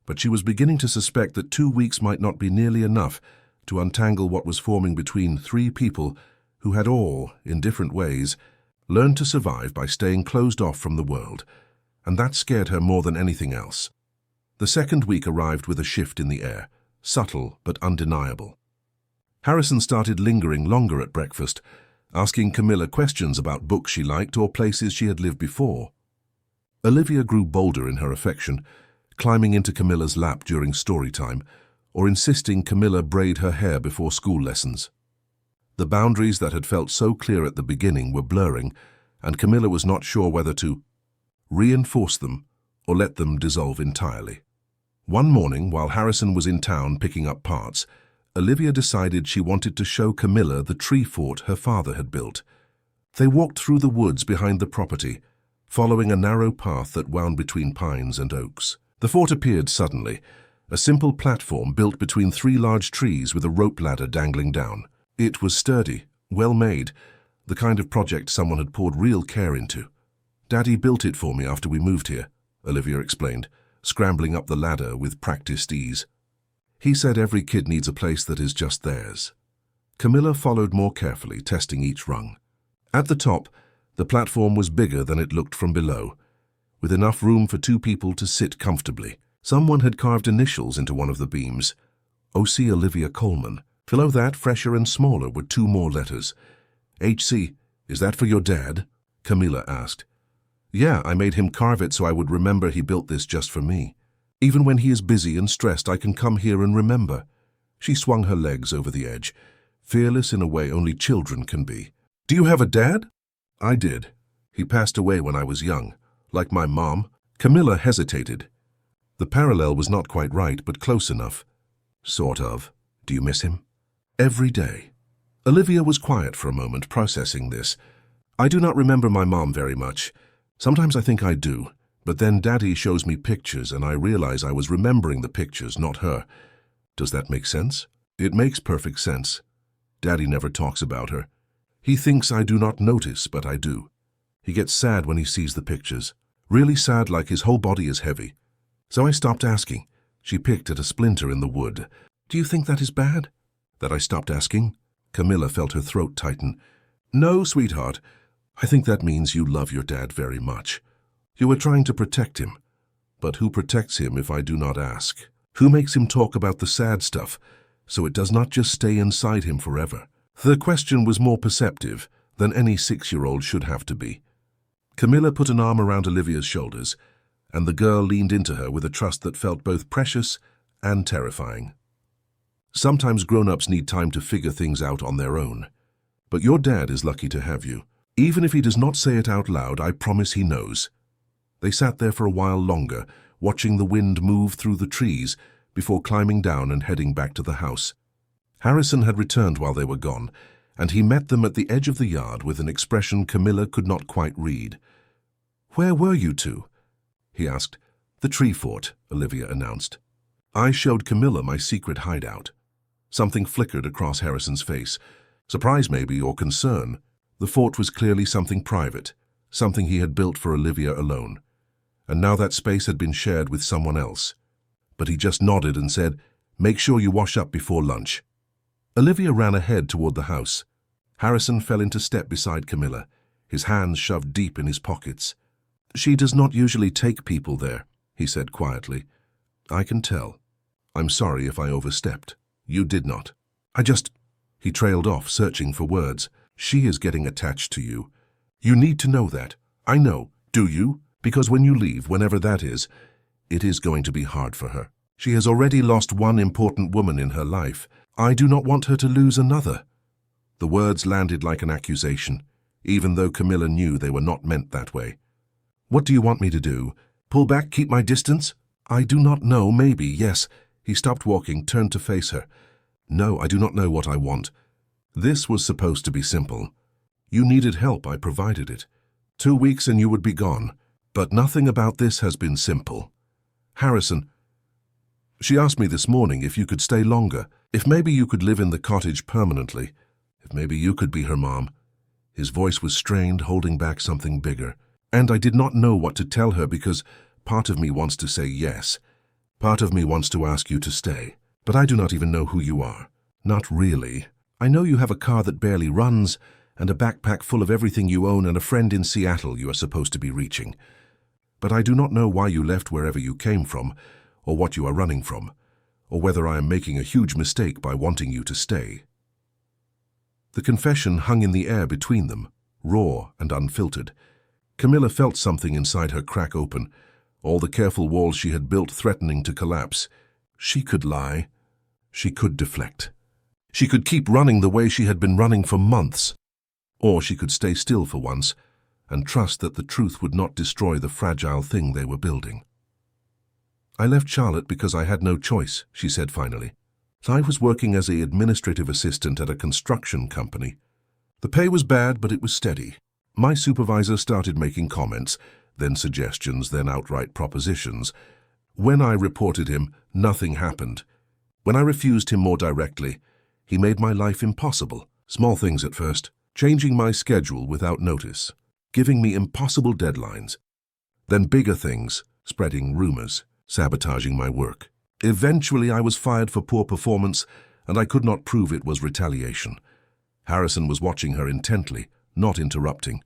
But she was beginning to suspect that 2 weeks might not be nearly enough to untangle what was forming between 3 people who had all, in different ways, learned to survive by staying closed off from the world, and that scared her more than anything else. The second week arrived with a shift in the air, subtle but undeniable. Harrison started lingering longer at breakfast, asking Camilla questions about books she liked or places she had lived before. Olivia grew bolder in her affection, climbing into Camilla's lap during story time, or insisting Camilla braid her hair before school lessons. The boundaries that had felt so clear at the beginning were blurring, and Camilla was not sure whether to reinforce them or let them dissolve entirely. One morning, while Harrison was in town picking up parts, Olivia decided she wanted to show Camilla the tree fort her father had built. They walked through the woods behind the property, following a narrow path that wound between pines and oaks. The fort appeared suddenly, a simple platform built between 3 large trees with a rope ladder dangling down. It was sturdy, well made, The kind of project someone had poured real care into. Daddy built it for me after we moved here, Olivia explained, scrambling up the ladder with practiced ease. He said every kid needs a place that is just theirs. Camilla followed more carefully, testing each rung. At the top, the platform was bigger than it looked from below, with enough room for 2 people to sit comfortably. Someone had carved initials into one of the beams. O.C. Olivia Coleman. Below that, fresher and smaller, were 2 more letters. H.C., is that for your dad? Camilla asked. Yeah, I made him carve it so I would remember he built this just for me. Even when he is busy and stressed, I can come here and remember. She swung her legs over the edge, fearless in a way only children can be. Do you have a dad? I did. He passed away when I was young, like my mom. Camilla hesitated. The parallel was not quite right, but close enough. Sort of. Do you miss him? Every day. Olivia was quiet for a moment, processing this. I do not remember my mom very much. Sometimes I think I do, but then Daddy shows me pictures and I realize I was remembering the pictures, not her. Does that make sense? It makes perfect sense. Daddy never talks about her. He thinks I do not notice, but I do. He gets sad when he sees the pictures. Really sad, like his whole body is heavy. So I stopped asking. She picked at a splinter in the wood. Do you think that is bad? That I stopped asking? Camilla felt her throat tighten. No, sweetheart. I think that means you love your dad very much. You are trying to protect him. But who protects him if I do not ask? Who makes him talk about the sad stuff, so it does not just stay inside him forever? The question was more perceptive than any 6-year-old should have to be. Camilla put an arm around Olivia's shoulders, and the girl leaned into her with a trust that felt both precious and terrifying. Sometimes grown-ups need time to figure things out on their own. But your dad is lucky to have you. Even if he does not say it out loud, I promise he knows. They sat there for a while longer, watching the wind move through the trees before climbing down and heading back to the house. Harrison had returned while they were gone, and he met them at the edge of the yard with an expression Camilla could not quite read. Where were you two? He asked. The tree fort, Olivia announced. I showed Camilla my secret hideout. Something flickered across Harrison's face. Surprise maybe, or concern. The fort was clearly something private, something he had built for Olivia alone. And now that space had been shared with someone else. But he just nodded and said, Make sure you wash up before lunch. Olivia ran ahead toward the house. Harrison fell into step beside Camilla, his hands shoved deep in his pockets. She does not usually take people there, he said quietly. I can tell. I'm sorry if I overstepped. You did not. He trailed off, searching for words. She is getting attached to you. You need to know that. I know. Do you? Because when you leave, whenever that is, it is going to be hard for her. She has already lost one important woman in her life. I do not want her to lose another. The words landed like an accusation, even though Camilla knew they were not meant that way. What do you want me to do? Pull back, keep my distance? I do not know, maybe, yes. He stopped walking, turned to face her. No, I do not know what I want. This was supposed to be simple. You needed help, I provided it. 2 weeks and you would be gone. But nothing about this has been simple. Harrison, she asked me this morning if you could stay longer, if maybe you could live in the cottage permanently, if maybe you could be her mom. His voice was strained, holding back something bigger. And I did not know what to tell her because part of me wants to say yes. Part of me wants to ask you to stay. But I do not even know who you are. Not really. I know you have a car that barely runs, and a backpack full of everything you own and a friend in Seattle you are supposed to be reaching. But I do not know why you left wherever you came from, or what you are running from, or whether I am making a huge mistake by wanting you to stay. The confession hung in the air between them, raw and unfiltered. Camilla felt something inside her crack open, all the careful walls she had built threatening to collapse. She could lie. She could deflect. She could keep running the way she had been running for months. Or she could stay still for once and trust that the truth would not destroy the fragile thing they were building. I left Charlotte because I had no choice, she said finally. I was working as an administrative assistant at a construction company. The pay was bad, but it was steady. My supervisor started making comments, then suggestions, then outright propositions. When I reported him, nothing happened. When I refused him more directly, he made my life impossible. Small things at first. changing my schedule without notice, giving me impossible deadlines. Then bigger things, spreading rumors, sabotaging my work. Eventually, I was fired for poor performance, and I could not prove it was retaliation. Harrison was watching her intently, not interrupting.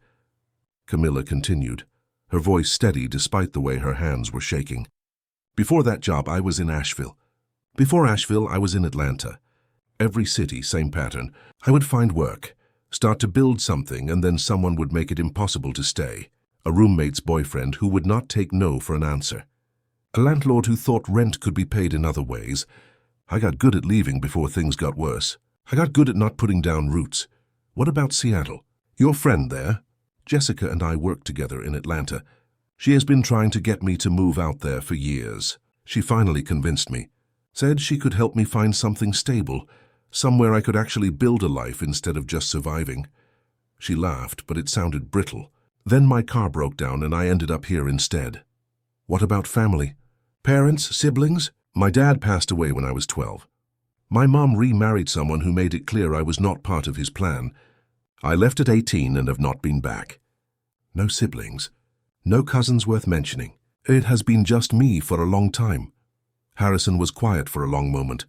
Camilla continued, her voice steady despite the way her hands were shaking. Before that job, I was in Asheville. Before Asheville, I was in Atlanta. Every city, same pattern. I would find work, start to build something, and then someone would make it impossible to stay. A roommate's boyfriend who would not take no for an answer. A landlord who thought rent could be paid in other ways. I got good at leaving before things got worse. I got good at not putting down roots. What about Seattle? Your friend there? Jessica and I worked together in Atlanta. She has been trying to get me to move out there for years. She finally convinced me. Said she could help me find something stable, somewhere I could actually build a life instead of just surviving. She laughed, but it sounded brittle. Then my car broke down and I ended up here instead. What about family? Parents, siblings? My dad passed away when I was 12. My mom remarried someone who made it clear I was not part of his plan. I left at 18 and have not been back. No siblings. No cousins worth mentioning. It has been just me for a long time. Harrison was quiet for a long moment.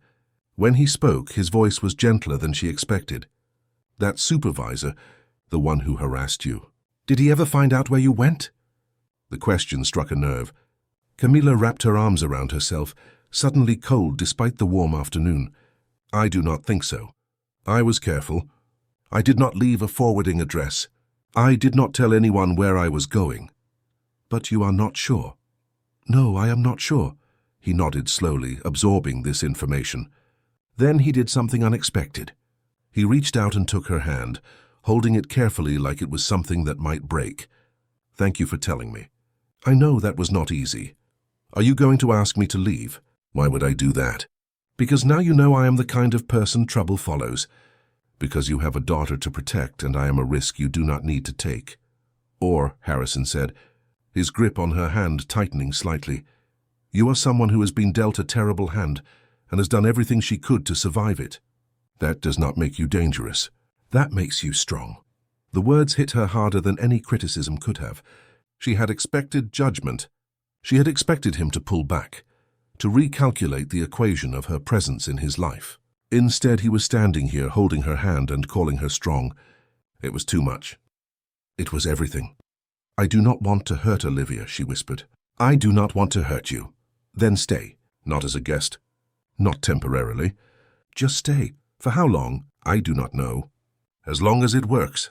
When he spoke, his voice was gentler than she expected. That supervisor, the one who harassed you, did he ever find out where you went? The question struck a nerve. Camilla wrapped her arms around herself, suddenly cold despite the warm afternoon. I do not think so. I was careful. I did not leave a forwarding address. I did not tell anyone where I was going. But you are not sure? No, I am not sure. He nodded slowly, absorbing this information. Then he did something unexpected. He reached out and took her hand, holding it carefully like it was something that might break. Thank you for telling me. I know that was not easy. Are you going to ask me to leave? Why would I do that? Because now you know I am the kind of person trouble follows. Because you have a daughter to protect and I am a risk you do not need to take. Or, Harrison said, his grip on her hand tightening slightly, you are someone who has been dealt a terrible hand and has done everything she could to survive it. That does not make you dangerous. That makes you strong. The words hit her harder than any criticism could have. She had expected judgment. She had expected him to pull back, to recalculate the equation of her presence in his life. Instead, he was standing here holding her hand and calling her strong. It was too much. It was everything. I do not want to hurt Olivia, she whispered. I do not want to hurt you. Then stay, not as a guest, not temporarily. Just stay. For how long? I do not know. As long as it works.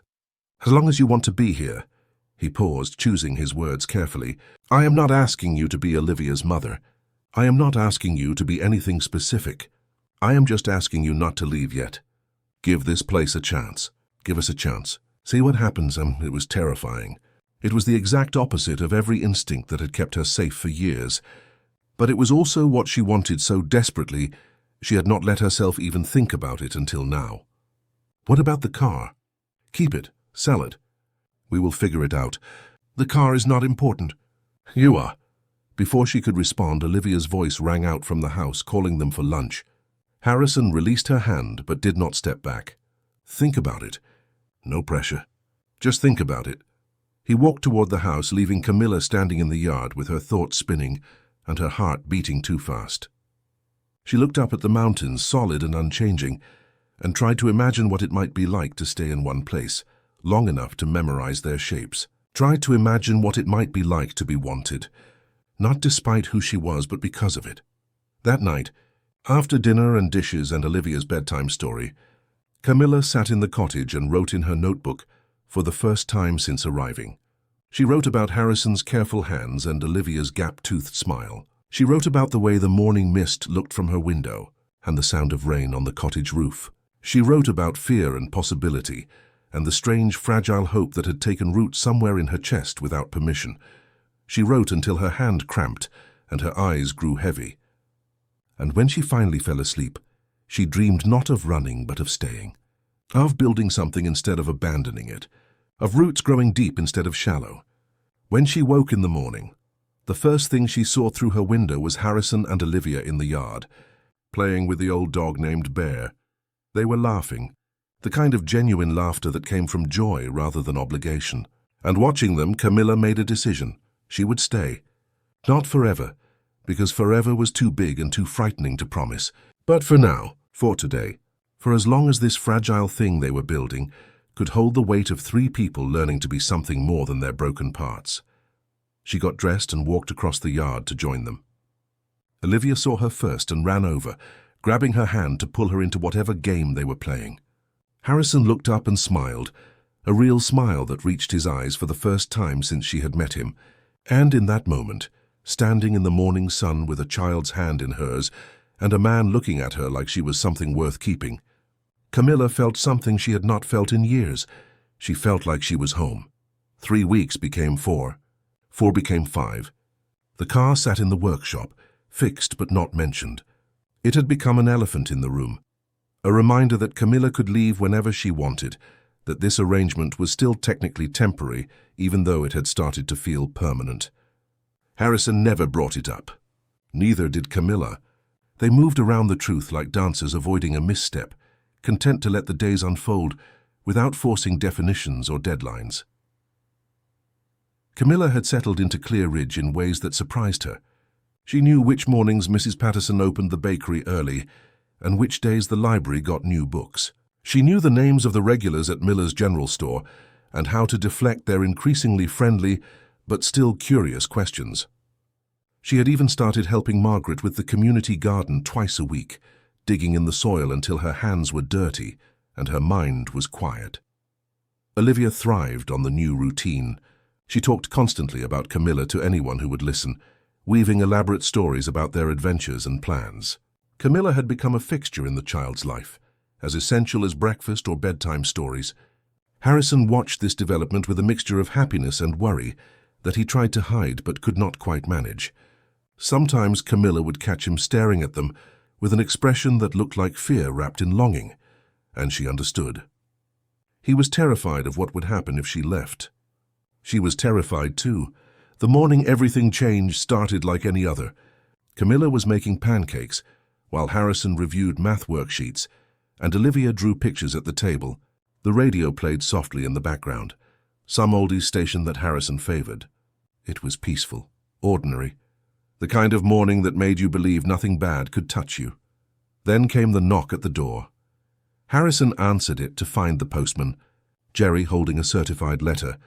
As long as you want to be here. He paused, choosing his words carefully. I am not asking you to be Olivia's mother. I am not asking you to be anything specific. I am just asking you not to leave yet. Give this place a chance. Give us a chance. See what happens. It was terrifying. It was the exact opposite of every instinct that had kept her safe for years. But it was also what she wanted so desperately, she had not let herself even think about it until now. What about the car? Keep it. Sell it. We will figure it out. The car is not important. You are. Before she could respond, Olivia's voice rang out from the house, calling them for lunch. Harrison released her hand, but did not step back. Think about it. No pressure. Just think about it. He walked toward the house, leaving Camilla standing in the yard with her thoughts spinning and her heart beating too fast. She looked up at the mountains, solid and unchanging, and tried to imagine what it might be like to stay in one place, long enough to memorize their shapes. Tried to imagine what it might be like to be wanted, not despite who she was, but because of it. That night, after dinner and dishes and Olivia's bedtime story, Camilla sat in the cottage and wrote in her notebook for the first time since arriving. She wrote about Harrison's careful hands and Olivia's gap-toothed smile. She wrote about the way the morning mist looked from her window and the sound of rain on the cottage roof. She wrote about fear and possibility and the strange, fragile hope that had taken root somewhere in her chest without permission. She wrote until her hand cramped and her eyes grew heavy. And when she finally fell asleep, she dreamed not of running but of staying, of building something instead of abandoning it, of roots growing deep instead of shallow. When she woke in the morning, the first thing she saw through her window was Harrison and Olivia in the yard, playing with the old dog named Bear. They were laughing, the kind of genuine laughter that came from joy rather than obligation. And watching them, Camilla made a decision. She would stay. Not forever, because forever was too big and too frightening to promise. But for now, for today, for as long as this fragile thing they were building could hold the weight of 3 people learning to be something more than their broken parts. She got dressed and walked across the yard to join them. Olivia saw her first and ran over, grabbing her hand to pull her into whatever game they were playing. Harrison looked up and smiled, a real smile that reached his eyes for the first time since she had met him. And in that moment, standing in the morning sun with a child's hand in hers and a man looking at her like she was something worth keeping, Camilla felt something she had not felt in years. She felt like she was home. 3 weeks became 4. 4 became 5. The car sat in the workshop, fixed but not mentioned. It had become an elephant in the room, a reminder that Camilla could leave whenever she wanted, that this arrangement was still technically temporary, even though it had started to feel permanent. Harrison never brought it up. Neither did Camilla. They moved around the truth like dancers avoiding a misstep, content to let the days unfold without forcing definitions or deadlines. Camilla had settled into Clear Ridge in ways that surprised her. She knew which mornings Mrs. Patterson opened the bakery early and which days the library got new books. She knew the names of the regulars at Miller's General Store and how to deflect their increasingly friendly but still curious questions. She had even started helping Margaret with the community garden twice a week, digging in the soil until her hands were dirty and her mind was quiet. Olivia thrived on the new routine. She talked constantly about Camilla to anyone who would listen, weaving elaborate stories about their adventures and plans. Camilla had become a fixture in the child's life, as essential as breakfast or bedtime stories. Harrison watched this development with a mixture of happiness and worry that he tried to hide but could not quite manage. Sometimes Camilla would catch him staring at them with an expression that looked like fear wrapped in longing, and she understood. He was terrified of what would happen if she left. She was terrified too. The morning everything changed started like any other. Camilla was making pancakes, while Harrison reviewed math worksheets, and Olivia drew pictures at the table. The radio played softly in the background, some oldies station that Harrison favored. It was peaceful, ordinary, the kind of morning that made you believe nothing bad could touch you. Then came the knock at the door. Harrison answered it to find the postman, Jerry holding a certified letter.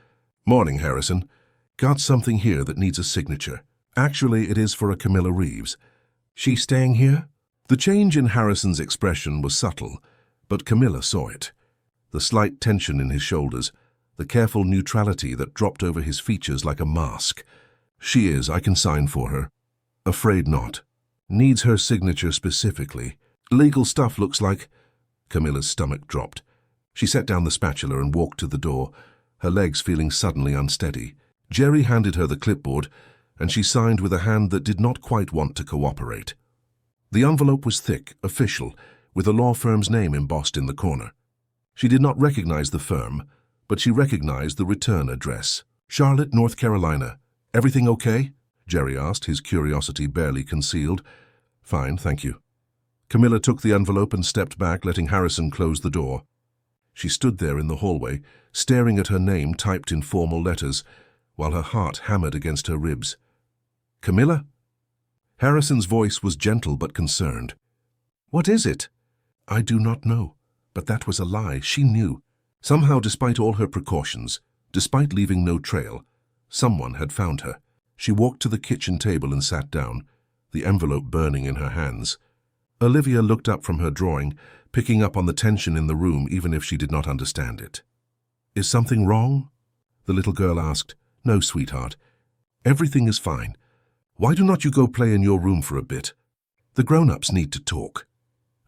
"Morning, Harrison. Got something here that needs a signature. Actually, it is for a Camilla Reeves. She staying here?" The change in Harrison's expression was subtle, but Camilla saw it. The slight tension in his shoulders, the careful neutrality that dropped over his features like a mask. "She is. I can sign for her." "Afraid not. Needs her signature specifically. Legal stuff looks like—" Camilla's stomach dropped. She set down the spatula and walked to the door, her legs feeling suddenly unsteady. Jerry handed her the clipboard, and she signed with a hand that did not quite want to cooperate. The envelope was thick, official, with a law firm's name embossed in the corner. She did not recognize the firm, but she recognized the return address. "Charlotte, North Carolina. Everything okay?" Jerry asked, his curiosity barely concealed. "Fine, thank you." Camilla took the envelope and stepped back, letting Harrison close the door. She stood there in the hallway, staring at her name typed in formal letters, while her heart hammered against her ribs. "Camilla?" Harrison's voice was gentle but concerned. "What is it?" "I do not know." But that was a lie. She knew. Somehow, despite all her precautions, despite leaving no trail, someone had found her. She walked to the kitchen table and sat down, the envelope burning in her hands. Olivia looked up from her drawing, picking up on the tension in the room even if she did not understand it. "Is something wrong?" the little girl asked. "No, sweetheart. Everything is fine. Why do not you go play in your room for a bit? The grown-ups need to talk."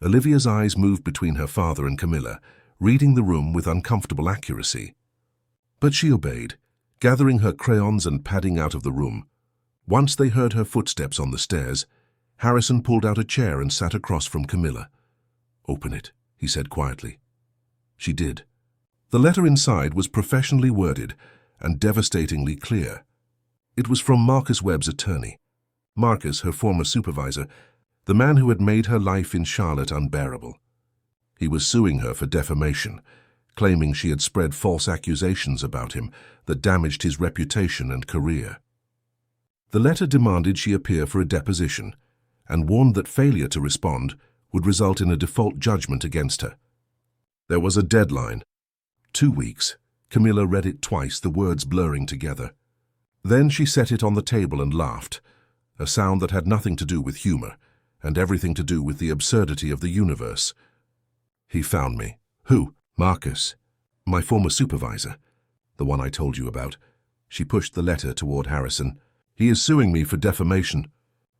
Olivia's eyes moved between her father and Camilla, reading the room with uncomfortable accuracy. But she obeyed, gathering her crayons and padding out of the room. Once they heard her footsteps on the stairs, Harrison pulled out a chair and sat across from Camilla. "Open it," he said quietly. She did. The letter inside was professionally worded and devastatingly clear. It was from Marcus Webb's attorney. Marcus, her former supervisor, the man who had made her life in Charlotte unbearable. He was suing her for defamation, claiming she had spread false accusations about him that damaged his reputation and career. The letter demanded she appear for a deposition and warned that failure to respond would result in a default judgment against her. There was a deadline. 2 weeks. Camilla read it twice, the words blurring together. Then she set it on the table and laughed, a sound that had nothing to do with humor and everything to do with the absurdity of the universe. He found me. Who? Marcus. My former supervisor. The one I told you about. She pushed the letter toward Harrison. He is suing me for defamation,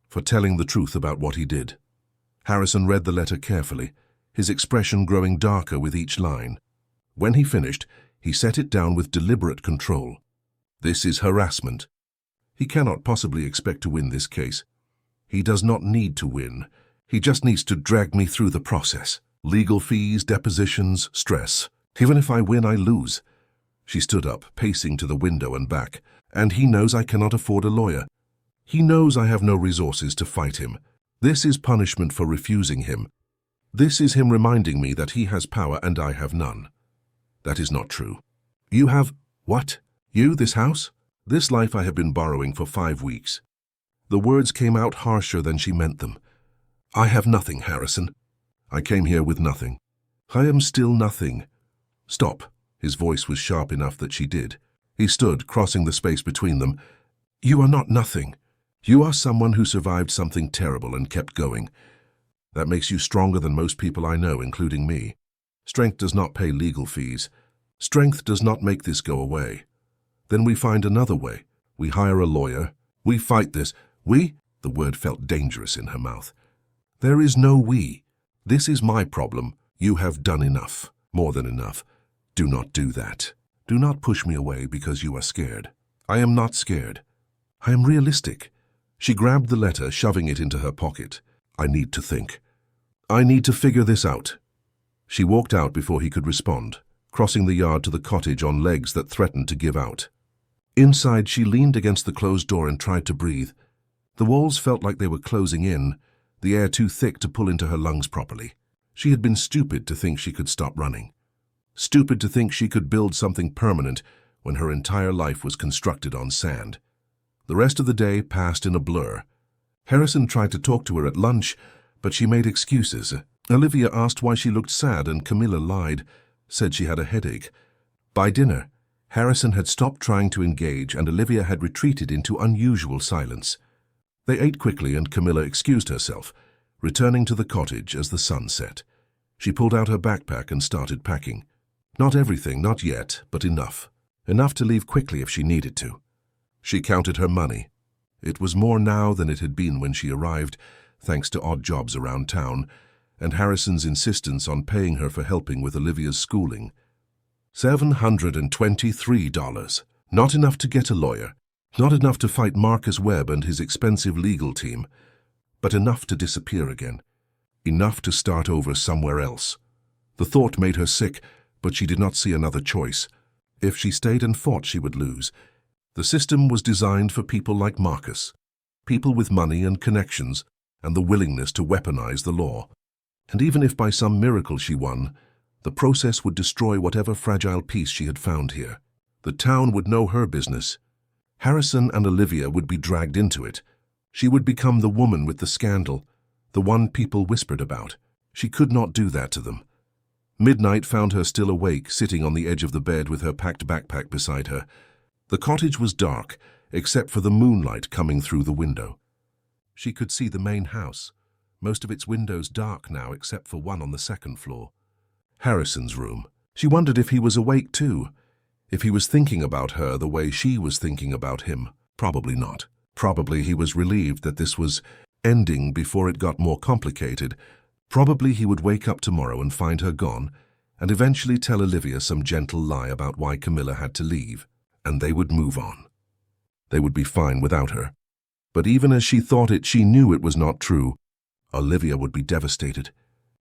for telling the truth about what he did. Harrison read the letter carefully, his expression growing darker with each line. When he finished, he set it down with deliberate control. This is harassment. He cannot possibly expect to win this case. He does not need to win. He just needs to drag me through the process. Legal fees, depositions, stress. Even if I win, I lose. She stood up, pacing to the window and back. And he knows I cannot afford a lawyer. He knows I have no resources to fight him. This is punishment for refusing him. This is him reminding me that he has power and I have none. That is not true. You have... What? You, this house? This life I have been borrowing for 5 weeks. The words came out harsher than she meant them. I have nothing, Harrison. I came here with nothing. I am still nothing. Stop. His voice was sharp enough that she did. He stood, crossing the space between them. You are not nothing. You are someone who survived something terrible and kept going. That makes you stronger than most people I know, including me. Strength does not pay legal fees. Strength does not make this go away. Then we find another way. We hire a lawyer. We fight this. We? The word felt dangerous in her mouth. There is no we. This is my problem. You have done enough. More than enough. Do not do that. Do not push me away because you are scared. I am not scared. I am realistic. She grabbed the letter, shoving it into her pocket. I need to think. I need to figure this out. She walked out before he could respond, crossing the yard to the cottage on legs that threatened to give out. Inside, she leaned against the closed door and tried to breathe. The walls felt like they were closing in, the air too thick to pull into her lungs properly. She had been stupid to think she could stop running. Stupid to think she could build something permanent when her entire life was constructed on sand. The rest of the day passed in a blur. Harrison tried to talk to her at lunch, but she made excuses. Olivia asked why she looked sad and Camilla lied, said she had a headache. By dinner, Harrison had stopped trying to engage and Olivia had retreated into unusual silence. They ate quickly and Camilla excused herself, returning to the cottage as the sun set. She pulled out her backpack and started packing. Not everything, not yet, but enough. Enough to leave quickly if she needed to. She counted her money. It was more now than it had been when she arrived, thanks to odd jobs around town, and Harrison's insistence on paying her for helping with Olivia's schooling. $723. Not enough to get a lawyer. Not enough to fight Marcus Webb and his expensive legal team. But enough to disappear again. Enough to start over somewhere else. The thought made her sick, but she did not see another choice. If she stayed and fought, she would lose. The system was designed for people like Marcus. People with money and connections, and the willingness to weaponize the law. And even if by some miracle she won, the process would destroy whatever fragile peace she had found here. The town would know her business. Harrison and Olivia would be dragged into it. She would become the woman with the scandal, the one people whispered about. She could not do that to them. Midnight found her still awake, sitting on the edge of the bed with her packed backpack beside her. The cottage was dark, except for the moonlight coming through the window. She could see the main house, most of its windows dark now except for one on the second floor. Harrison's room. She wondered if he was awake too, if he was thinking about her the way she was thinking about him. Probably not. Probably he was relieved that this was ending before it got more complicated. Probably he would wake up tomorrow and find her gone, and eventually tell Olivia some gentle lie about why Camilla had to leave, and they would move on. They would be fine without her. But even as she thought it, she knew it was not true. Olivia would be devastated.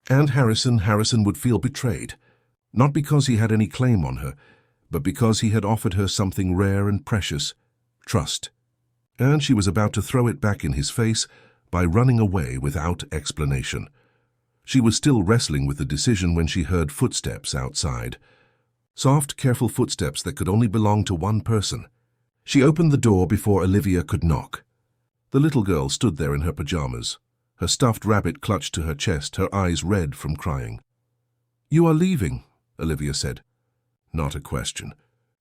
And Harrison would feel betrayed. Not because he had any claim on her, but because he had offered her something rare and precious, trust. And she was about to throw it back in his face by running away without explanation. She was still wrestling with the decision when she heard footsteps outside. Soft, careful footsteps that could only belong to one person. She opened the door before Olivia could knock. The little girl stood there in her pajamas, her stuffed rabbit clutched to her chest, her eyes red from crying. "You are leaving," Olivia said. "Not a question.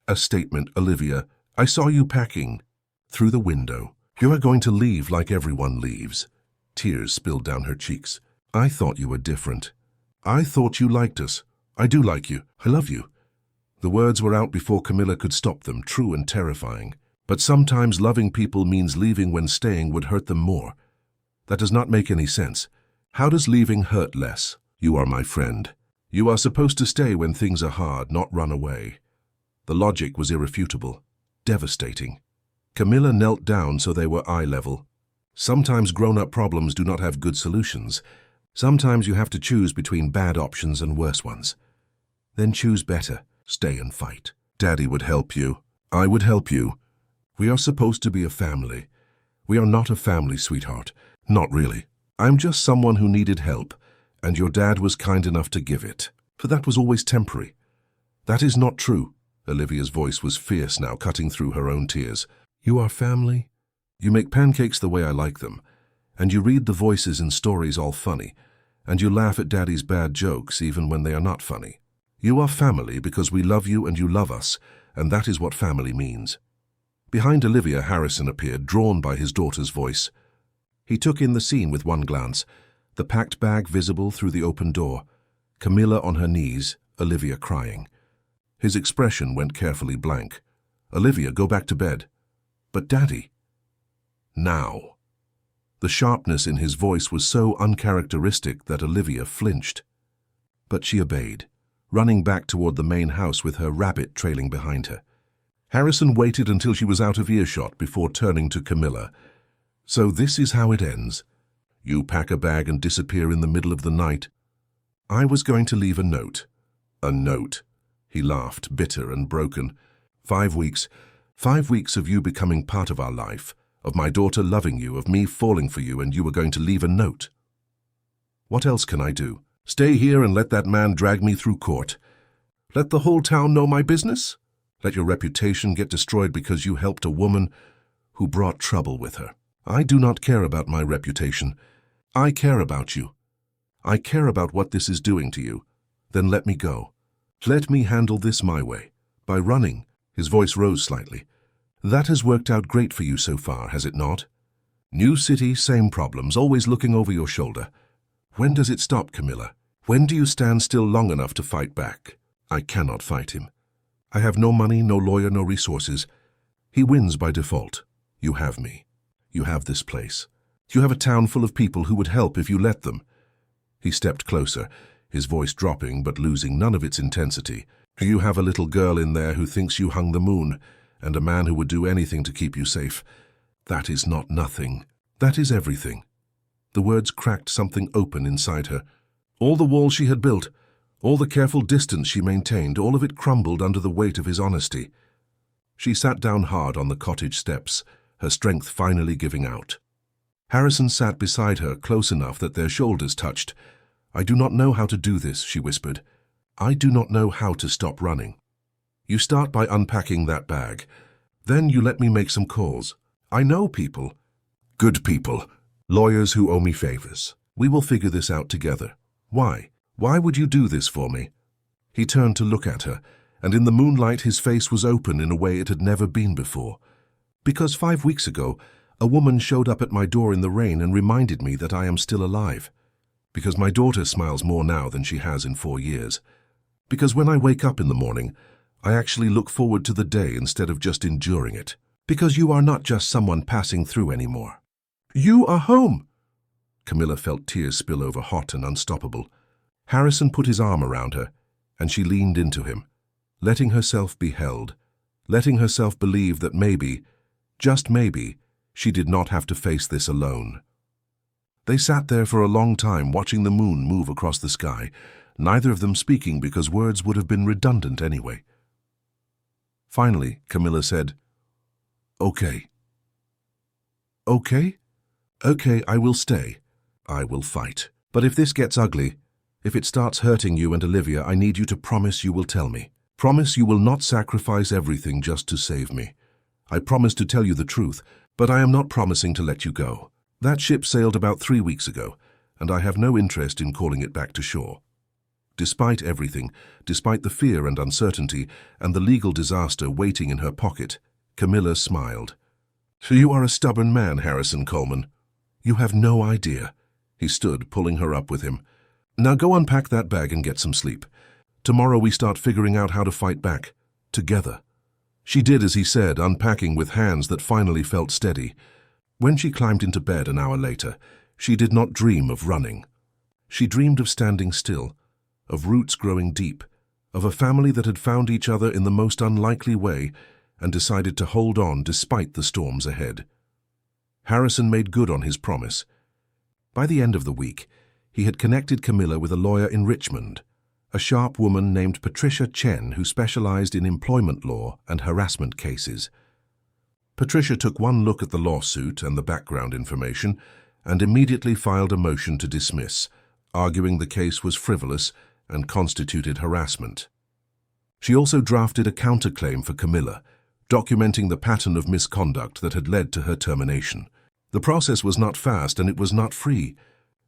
A statement, Olivia. I saw you packing." "Through the window. You are going to leave like everyone leaves." Tears spilled down her cheeks. "I thought you were different. I thought you liked us. I do like you. I love you." The words were out before Camilla could stop them, true and terrifying. But sometimes loving people means leaving when staying would hurt them more. That does not make any sense. How does leaving hurt less? You are my friend. You are supposed to stay when things are hard, not run away. The logic was irrefutable, devastating. Camilla knelt down so they were eye level. Sometimes grown-up problems do not have good solutions. Sometimes you have to choose between bad options and worse ones. Then choose better. Stay and fight. Daddy would help you. I would help you. We are supposed to be a family. We are not a family, sweetheart. Not really. I'm just someone who needed help, and your dad was kind enough to give it. But that was always temporary. That is not true. Olivia's voice was fierce now, cutting through her own tears. You are family. You make pancakes the way I like them, and you read the voices in stories all funny, and you laugh at Daddy's bad jokes even when they are not funny. You are family because we love you and you love us, and that is what family means. Behind Olivia, Harrison appeared, drawn by his daughter's voice. He took in the scene with one glance, the packed bag visible through the open door, Camilla on her knees, Olivia crying. His expression went carefully blank. Olivia, go back to bed. But Daddy. Now. The sharpness in his voice was so uncharacteristic that Olivia flinched. But she obeyed, running back toward the main house with her rabbit trailing behind her. Harrison waited until she was out of earshot before turning to Camilla. So this is how it ends. You pack a bag and disappear in the middle of the night. I was going to leave a note. A note. He laughed, bitter and broken. 5 weeks. 5 weeks of you becoming part of our life, of my daughter loving you, of me falling for you, and you were going to leave a note. What else can I do? Stay here and let that man drag me through court? Let the whole town know my business? Let your reputation get destroyed because you helped a woman who brought trouble with her? I do not care about my reputation. I care about you. I care about what this is doing to you. Then let me go. Let me handle this my way. By running. His voice rose slightly. That has worked out great for you so far, has it not? New city, same problems, always looking over your shoulder. When does it stop, Camilla? When do you stand still long enough to fight back? I cannot fight him. I have no money, no lawyer, no resources. He wins by default. You have me. You have this place. You have a town full of people who would help if you let them. He stepped closer, his voice dropping but losing none of its intensity. You have a little girl in there who thinks you hung the moon, and a man who would do anything to keep you safe. That is not nothing. That is everything. The words cracked something open inside her. All the walls she had built, all the careful distance she maintained, all of it crumbled under the weight of his honesty. She sat down hard on the cottage steps, her strength finally giving out. Harrison sat beside her, close enough that their shoulders touched. I do not know how to do this, she whispered. I do not know how to stop running. You start by unpacking that bag. Then you let me make some calls. I know people. Good people. Lawyers who owe me favors. We will figure this out together. Why? Why would you do this for me? He turned to look at her, and in the moonlight his face was open in a way it had never been before. Because 5 weeks ago, a woman showed up at my door in the rain and reminded me that I am still alive. Because my daughter smiles more now than she has in 4 years. Because when I wake up in the morning, I actually look forward to the day instead of just enduring it. Because you are not just someone passing through anymore. You are home. Camilla felt tears spill over, hot and unstoppable. Harrison put his arm around her, and she leaned into him, letting herself be held, letting herself believe that maybe, just maybe, she did not have to face this alone. They sat there for a long time watching the moon move across the sky, neither of them speaking because words would have been redundant anyway. Finally, Camilla said, Okay. Okay? Okay, I will stay. I will fight. But if this gets ugly, if it starts hurting you and Olivia, I need you to promise you will tell me. Promise you will not sacrifice everything just to save me. I promise to tell you the truth, but I am not promising to let you go. That ship sailed about 3 weeks ago, and I have no interest in calling it back to shore. Despite everything, despite the fear and uncertainty and the legal disaster waiting in her pocket, Camilla smiled. You are a stubborn man, Harrison Coleman. You have no idea. He stood, pulling her up with him. Now go unpack that bag and get some sleep. Tomorrow we start figuring out how to fight back, together. She did as he said, unpacking with hands that finally felt steady. When she climbed into bed an hour later, she did not dream of running. She dreamed of standing still, of roots growing deep, of a family that had found each other in the most unlikely way and decided to hold on despite the storms ahead. Harrison made good on his promise. By the end of the week, he had connected Camilla with a lawyer in Richmond, a sharp woman named Patricia Chen who specialized in employment law and harassment cases. Patricia took one look at the lawsuit and the background information and immediately filed a motion to dismiss, arguing the case was frivolous and constituted harassment. She also drafted a counterclaim for Camilla, documenting the pattern of misconduct that had led to her termination. The process was not fast and it was not free,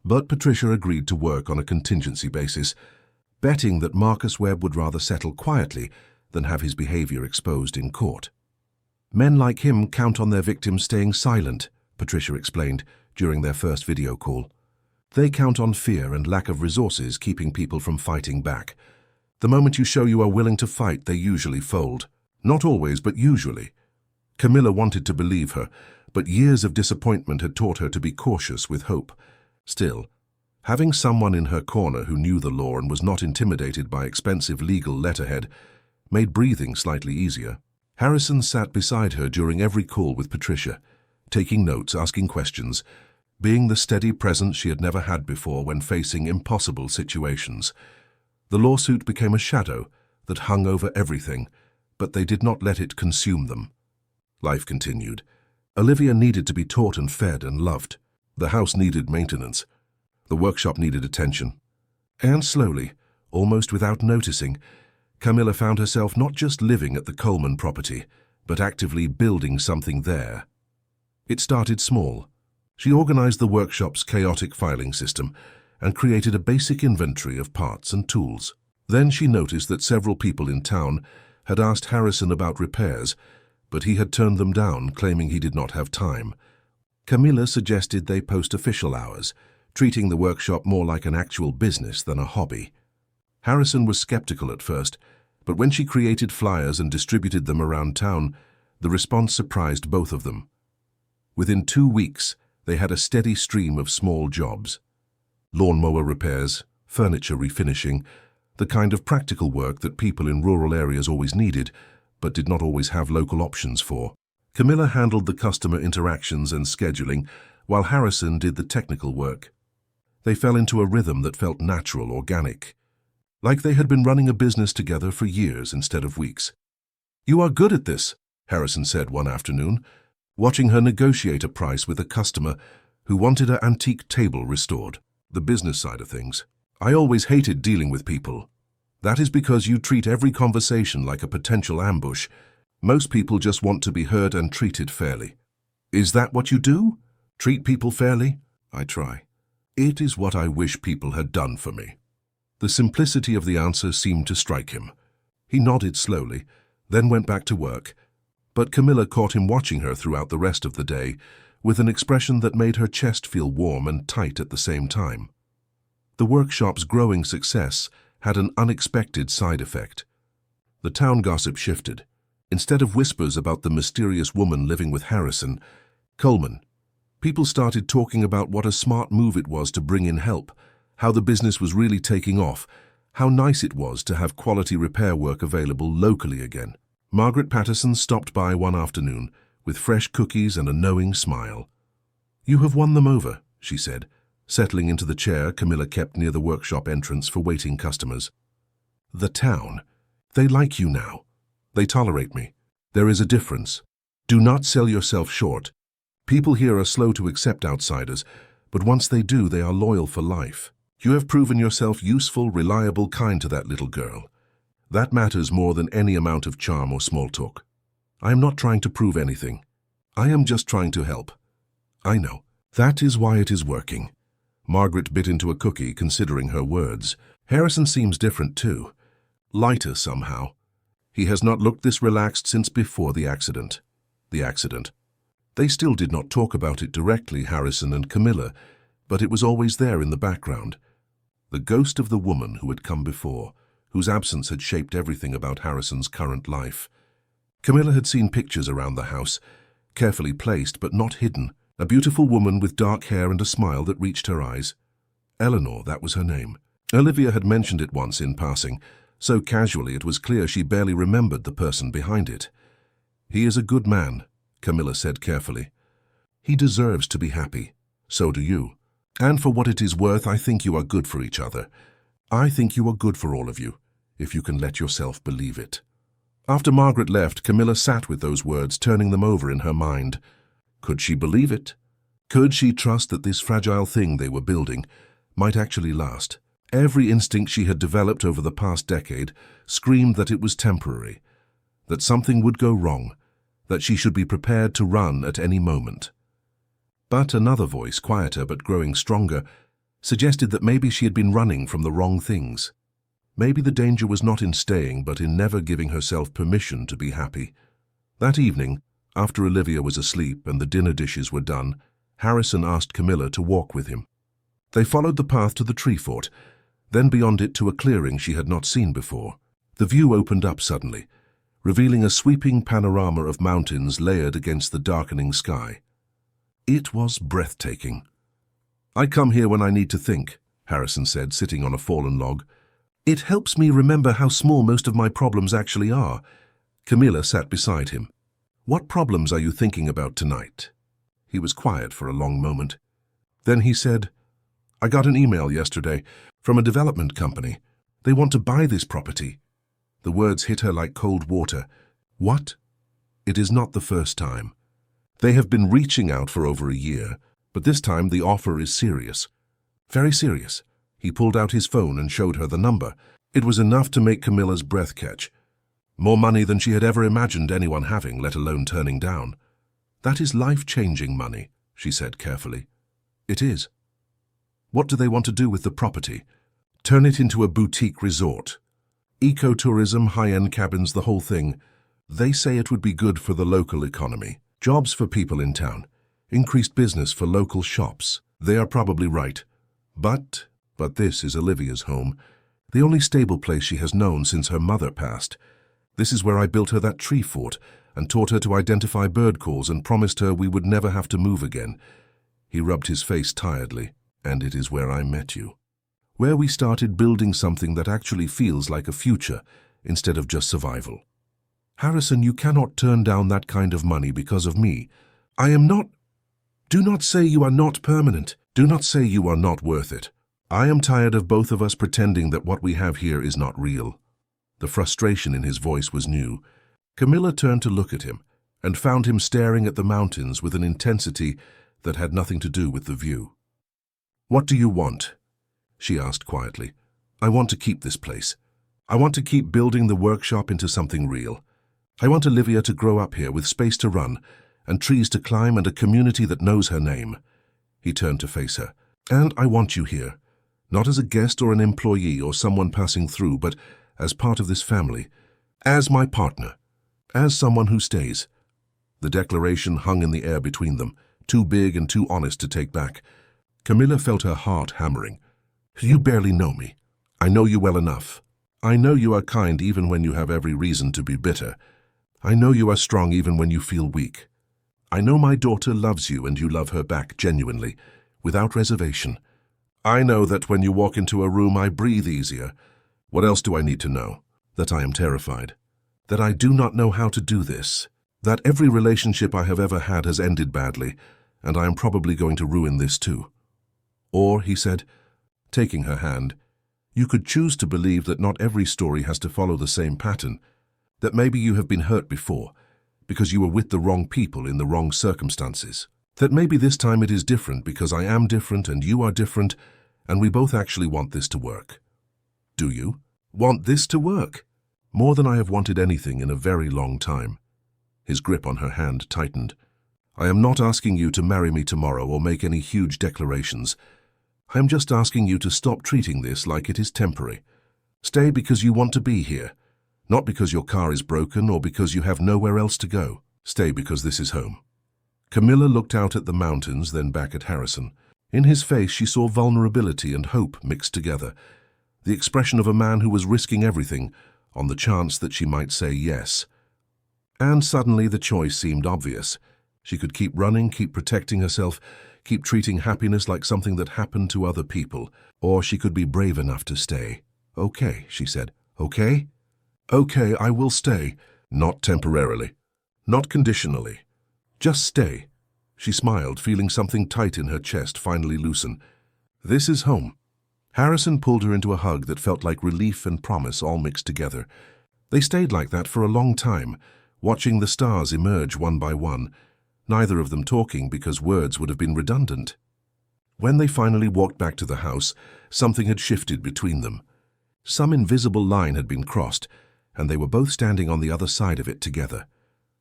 but Patricia agreed to work on a contingency basis, betting that Marcus Webb would rather settle quietly than have his behavior exposed in court. Men like him count on their victims staying silent, Patricia explained during their first video call. They count on fear and lack of resources keeping people from fighting back. The moment you show you are willing to fight, they usually fold. Not always, but usually. Camilla wanted to believe her, but years of disappointment had taught her to be cautious with hope. Still, having someone in her corner who knew the law and was not intimidated by expensive legal letterhead made breathing slightly easier. Harrison sat beside her during every call with Patricia, taking notes, asking questions, being the steady presence she had never had before when facing impossible situations. The lawsuit became a shadow that hung over everything, but they did not let it consume them. Life continued. Olivia needed to be taught and fed and loved. The house needed maintenance. The workshop needed attention. And slowly, almost without noticing, Camilla found herself not just living at the Coleman property, but actively building something there. It started small. She organized the workshop's chaotic filing system and created a basic inventory of parts and tools. Then she noticed that several people in town had asked Harrison about repairs, but he had turned them down, claiming he did not have time. Camilla suggested they post official hours, treating the workshop more like an actual business than a hobby. Harrison was skeptical at first, but when she created flyers and distributed them around town, the response surprised both of them. Within 2 weeks, they had a steady stream of small jobs. Lawnmower repairs, furniture refinishing, the kind of practical work that people in rural areas always needed, but did not always have local options for. Camilla handled the customer interactions and scheduling, while Harrison did the technical work. They fell into a rhythm that felt natural, organic, like they had been running a business together for years instead of weeks. "You are good at this," Harrison said one afternoon, watching her negotiate a price with a customer who wanted her antique table restored. The business side of things. "I always hated dealing with people. That is because you treat every conversation like a potential ambush. Most people just want to be heard and treated fairly." "Is that what you do? Treat people fairly?" "I try. It is what I wish people had done for me." The simplicity of the answer seemed to strike him. He nodded slowly, then went back to work, but Camilla caught him watching her throughout the rest of the day with an expression that made her chest feel warm and tight at the same time. The workshop's growing success had an unexpected side effect. The town gossip shifted. Instead of whispers about the mysterious woman living with Harrison Coleman, people started talking about what a smart move it was to bring in help, how the business was really taking off, how nice it was to have quality repair work available locally again. Margaret Patterson stopped by one afternoon with fresh cookies and a knowing smile. "You have won them over," she said, settling into the chair Camilla kept near the workshop entrance for waiting customers. "The town. They like you now. They tolerate me. There is a difference. Do not sell yourself short. People here are slow to accept outsiders, but once they do, they are loyal for life." You have proven yourself useful, reliable, kind to that little girl. That matters more than any amount of charm or small talk. I am not trying to prove anything. I am just trying to help. I know. That is why it is working." Margaret bit into a cookie, considering her words. Harrison seems different too. Lighter somehow. He has not looked this relaxed since before the accident. The accident. They still did not talk about it directly, Harrison and Camilla, but it was always there in the background. The ghost of the woman who had come before, whose absence had shaped everything about Harrison's current life. Camilla had seen pictures around the house, carefully placed but not hidden. A beautiful woman with dark hair and a smile that reached her eyes. Eleanor, that was her name. Olivia had mentioned it once in passing, so casually it was clear she barely remembered the person behind it. "He is a good man," Camilla said carefully. "He deserves to be happy. So do you. And for what it is worth, I think you are good for each other. I think you are good for all of you, if you can let yourself believe it." After Margaret left, Camilla sat with those words, turning them over in her mind. Could she believe it? Could she trust that this fragile thing they were building might actually last? Every instinct she had developed over the past decade screamed that it was temporary, that something would go wrong, that she should be prepared to run at any moment. But another voice, quieter but growing stronger, suggested that maybe she had been running from the wrong things. Maybe the danger was not in staying, but in never giving herself permission to be happy. That evening, after Olivia was asleep and the dinner dishes were done, Harrison asked Camilla to walk with him. They followed the path to the tree fort, then beyond it to a clearing she had not seen before. The view opened up suddenly, revealing a sweeping panorama of mountains layered against the darkening sky. It was breathtaking. "I come here when I need to think," Harrison said, sitting on a fallen log. "It helps me remember how small most of my problems actually are." Camilla sat beside him. "What problems are you thinking about tonight?" He was quiet for a long moment. Then he said, "I got an email yesterday from a development company. They want to buy this property." The words hit her like cold water. "What?" "It is not the first time. They have been reaching out for over a year, but this time the offer is serious. Very serious." He pulled out his phone and showed her the number. It was enough to make Camilla's breath catch. More money than she had ever imagined anyone having, let alone turning down. "That is life-changing money," she said carefully. "It is." "What do they want to do with the property?" "Turn it into a boutique resort. Ecotourism, high-end cabins, the whole thing. They say it would be good for the local economy. Jobs for people in town. Increased business for local shops." They are probably right. But this is Olivia's home. The only stable place she has known since her mother passed. This is where I built her that tree fort and taught her to identify bird calls and promised her we would never have to move again. He rubbed his face tiredly. "And it is where I met you. Where we started building something that actually feels like a future instead of just survival. Harrison, you cannot turn down that kind of money because of me. I am not... Do not say you are not permanent. Do not say you are not worth it. I am tired of both of us pretending that what we have here is not real." The frustration in his voice was new. Camilla turned to look at him and found him staring at the mountains with an intensity that had nothing to do with the view. "What do you want?" she asked quietly. "I want to keep this place. I want to keep building the workshop into something real. I want Olivia to grow up here with space to run and trees to climb and a community that knows her name." He turned to face her. "And I want you here, not as a guest or an employee or someone passing through, but as part of this family, as my partner, as someone who stays." The declaration hung in the air between them, too big and too honest to take back. Camilla felt her heart hammering. "You barely know me. I know you well enough. I know you are kind even when you have every reason to be bitter. I know you are strong even when you feel weak. I know my daughter loves you and you love her back genuinely, without reservation. I know that when you walk into a room I breathe easier. What else do I need to know? That I am terrified. That I do not know how to do this. That every relationship I have ever had has ended badly, and I am probably going to ruin this too." "Or," he said, taking her hand, "you could choose to believe that not every story has to follow the same pattern, that maybe you have been hurt before, because you were with the wrong people in the wrong circumstances. That maybe this time it is different because I am different and you are different, And we both actually want this to work. Do you? Want this to work? More than I have wanted anything in a very long time. His grip on her hand tightened. I am not asking you to marry me tomorrow or make any huge declarations. I am just asking you to stop treating this like it is temporary. Stay because you want to be here, not because your car is broken or because you have nowhere else to go. Stay because this is home. Camilla looked out at the mountains, then back at Harrison. In his face she saw vulnerability and hope mixed together, the expression of a man who was risking everything on the chance that she might say yes. And suddenly the choice seemed obvious. She could keep running, keep protecting herself, keep treating happiness like something that happened to other people, or she could be brave enough to stay. Okay, she said. Okay? Okay, I will stay. Not temporarily. Not conditionally. Just stay. She smiled, feeling something tight in her chest finally loosen. This is home. Harrison pulled her into a hug that felt like relief and promise all mixed together. They stayed like that for a long time, watching the stars emerge one by one, neither of them talking because words would have been redundant. When they finally walked back to the house, something had shifted between them. Some invisible line had been crossed, and they were both standing on the other side of it together.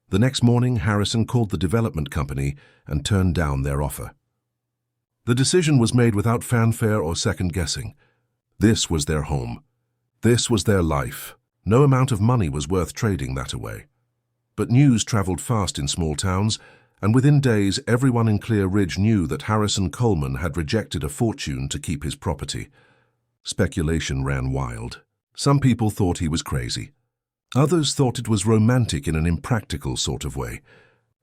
The next morning, Harrison called the development company and turned down their offer. The decision was made without fanfare or second-guessing. This was their home. This was their life. No amount of money was worth trading that away. But news traveled fast in small towns, and within days everyone in Clear Ridge knew that Harrison Coleman had rejected a fortune to keep his property. Speculation ran wild. Some people thought he was crazy. Others thought it was romantic in an impractical sort of way.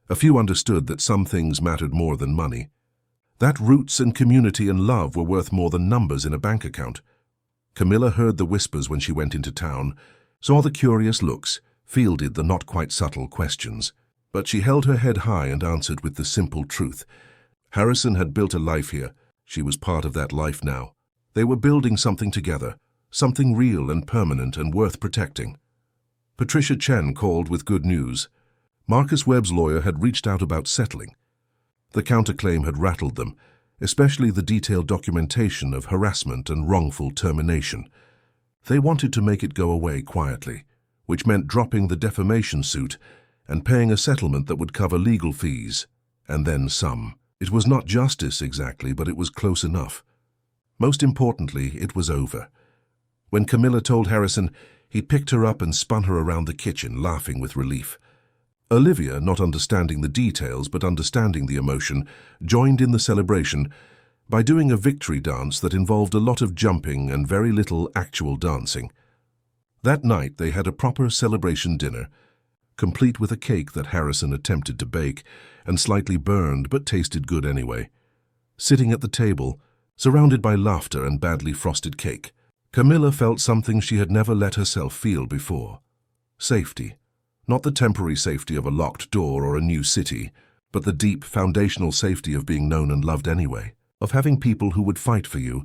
A few understood that some things mattered more than money. That roots and community and love were worth more than numbers in a bank account. Camilla heard the whispers when she went into town, saw the curious looks, fielded the not-quite-subtle questions. But she held her head high and answered with the simple truth. Harrison had built a life here. She was part of that life now. They were building something together, something real and permanent and worth protecting. Patricia Chen called with good news. Marcus Webb's lawyer had reached out about settling. The counterclaim had rattled them, especially the detailed documentation of harassment and wrongful termination. They wanted to make it go away quietly, which meant dropping the defamation suit and paying a settlement that would cover legal fees, and then some. It was not justice exactly, but it was close enough. Most importantly, it was over. When Camilla told Harrison, he picked her up and spun her around the kitchen, laughing with relief. Olivia, not understanding the details but understanding the emotion, joined in the celebration by doing a victory dance that involved a lot of jumping and very little actual dancing. That night they had a proper celebration dinner, complete with a cake that Harrison attempted to bake and slightly burned but tasted good anyway. Sitting at the table, surrounded by laughter and badly frosted cake, Camilla felt something she had never let herself feel before. Safety. Not the temporary safety of a locked door or a new city, but the deep, foundational safety of being known and loved anyway, of having people who would fight for you,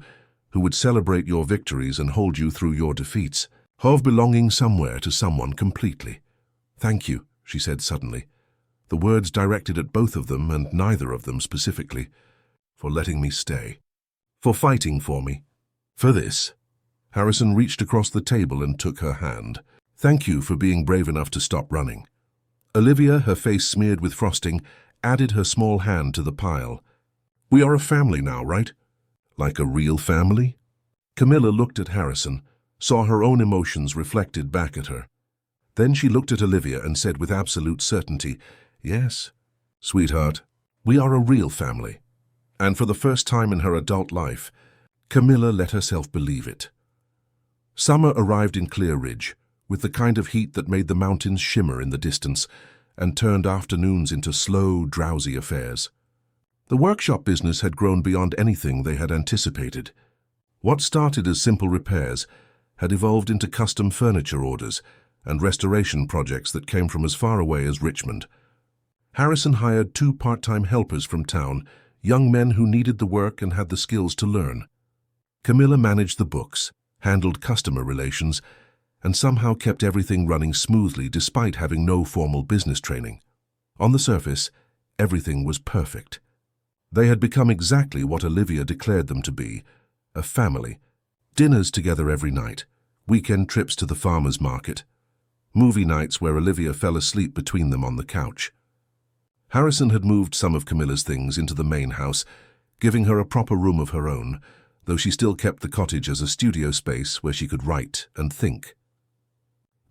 who would celebrate your victories and hold you through your defeats, of belonging somewhere to someone completely. Thank you, she said suddenly, the words directed at both of them and neither of them specifically, for letting me stay, for fighting for me, for this. Harrison reached across the table and took her hand. Thank you for being brave enough to stop running. Olivia, her face smeared with frosting, added her small hand to the pile. We are a family now, right? Like a real family? Camilla looked at Harrison, saw her own emotions reflected back at her. Then she looked at Olivia and said with absolute certainty, Yes, sweetheart, we are a real family. And for the first time in her adult life, Camilla let herself believe it. Summer arrived in Clear Ridge, with the kind of heat that made the mountains shimmer in the distance and turned afternoons into slow, drowsy affairs. The workshop business had grown beyond anything they had anticipated. What started as simple repairs had evolved into custom furniture orders and restoration projects that came from as far away as Richmond. Harrison hired 2 part-time helpers from town, young men who needed the work and had the skills to learn. Camilla managed the books, handled customer relations, and somehow kept everything running smoothly despite having no formal business training. On the surface, everything was perfect. They had become exactly what Olivia declared them to be, a family. Dinners together every night, weekend trips to the farmer's market, movie nights where Olivia fell asleep between them on the couch. Harrison had moved some of Camilla's things into the main house, giving her a proper room of her own, though she still kept the cottage as a studio space where she could write and think.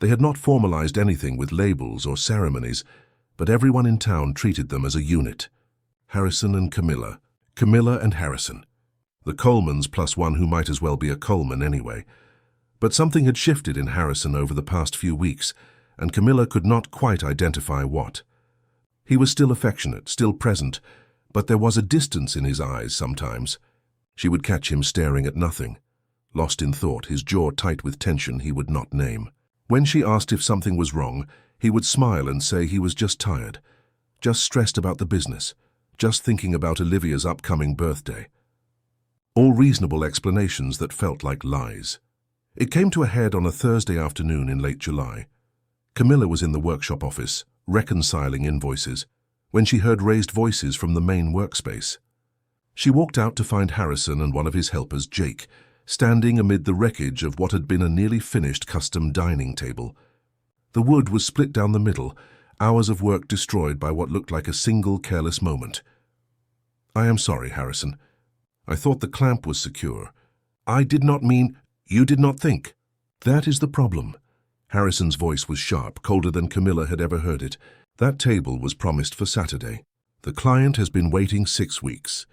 They had not formalized anything with labels or ceremonies, but everyone in town treated them as a unit. Harrison and Camilla, Camilla and Harrison. The Colemans plus one who might as well be a Coleman anyway. But something had shifted in Harrison over the past few weeks, and Camilla could not quite identify what. He was still affectionate, still present, but there was a distance in his eyes sometimes. She would catch him staring at nothing, lost in thought, his jaw tight with tension he would not name. When she asked if something was wrong, he would smile and say he was just tired, just stressed about the business, just thinking about Olivia's upcoming birthday. All reasonable explanations that felt like lies. It came to a head on a Thursday afternoon in late July. Camilla was in the workshop office, reconciling invoices, when she heard raised voices from the main workspace. She walked out to find Harrison and one of his helpers, Jake, standing amid the wreckage of what had been a nearly finished custom dining table. The wood was split down the middle, hours of work destroyed by what looked like a single careless moment. "I am sorry, Harrison. I thought the clamp was secure. I did not mean, you did not think." "That is the problem." Harrison's voice was sharp, colder than Camilla had ever heard it. "That table was promised for Saturday. The client has been waiting 6 weeks.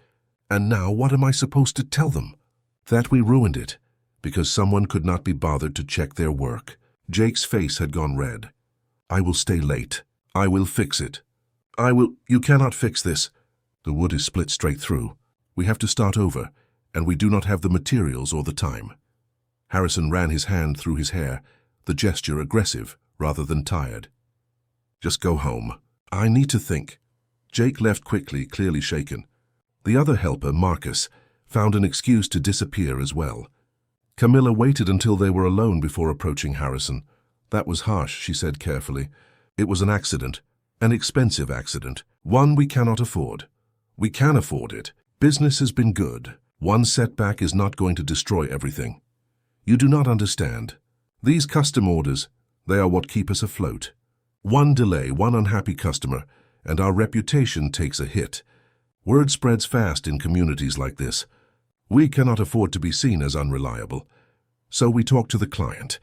And now what am I supposed to tell them? That we ruined it, because someone could not be bothered to check their work." Jake's face had gone red. "I will stay late. I will fix it. You cannot fix this. The wood is split straight through. We have to start over, and we do not have the materials or the time." Harrison ran his hand through his hair, the gesture aggressive rather than tired. "Just go home. I need to think." Jake left quickly, clearly shaken. The other helper, Marcus, found an excuse to disappear as well. Camilla waited until they were alone before approaching Harrison. "That was harsh," she said carefully. "It was an accident, an expensive accident, one we cannot afford. We can afford it. Business has been good. One setback is not going to destroy everything. You do not understand. These custom orders, they are what keep us afloat. One delay, one unhappy customer, and our reputation takes a hit. Word spreads fast in communities like this. We cannot afford to be seen as unreliable. So we talk to the client.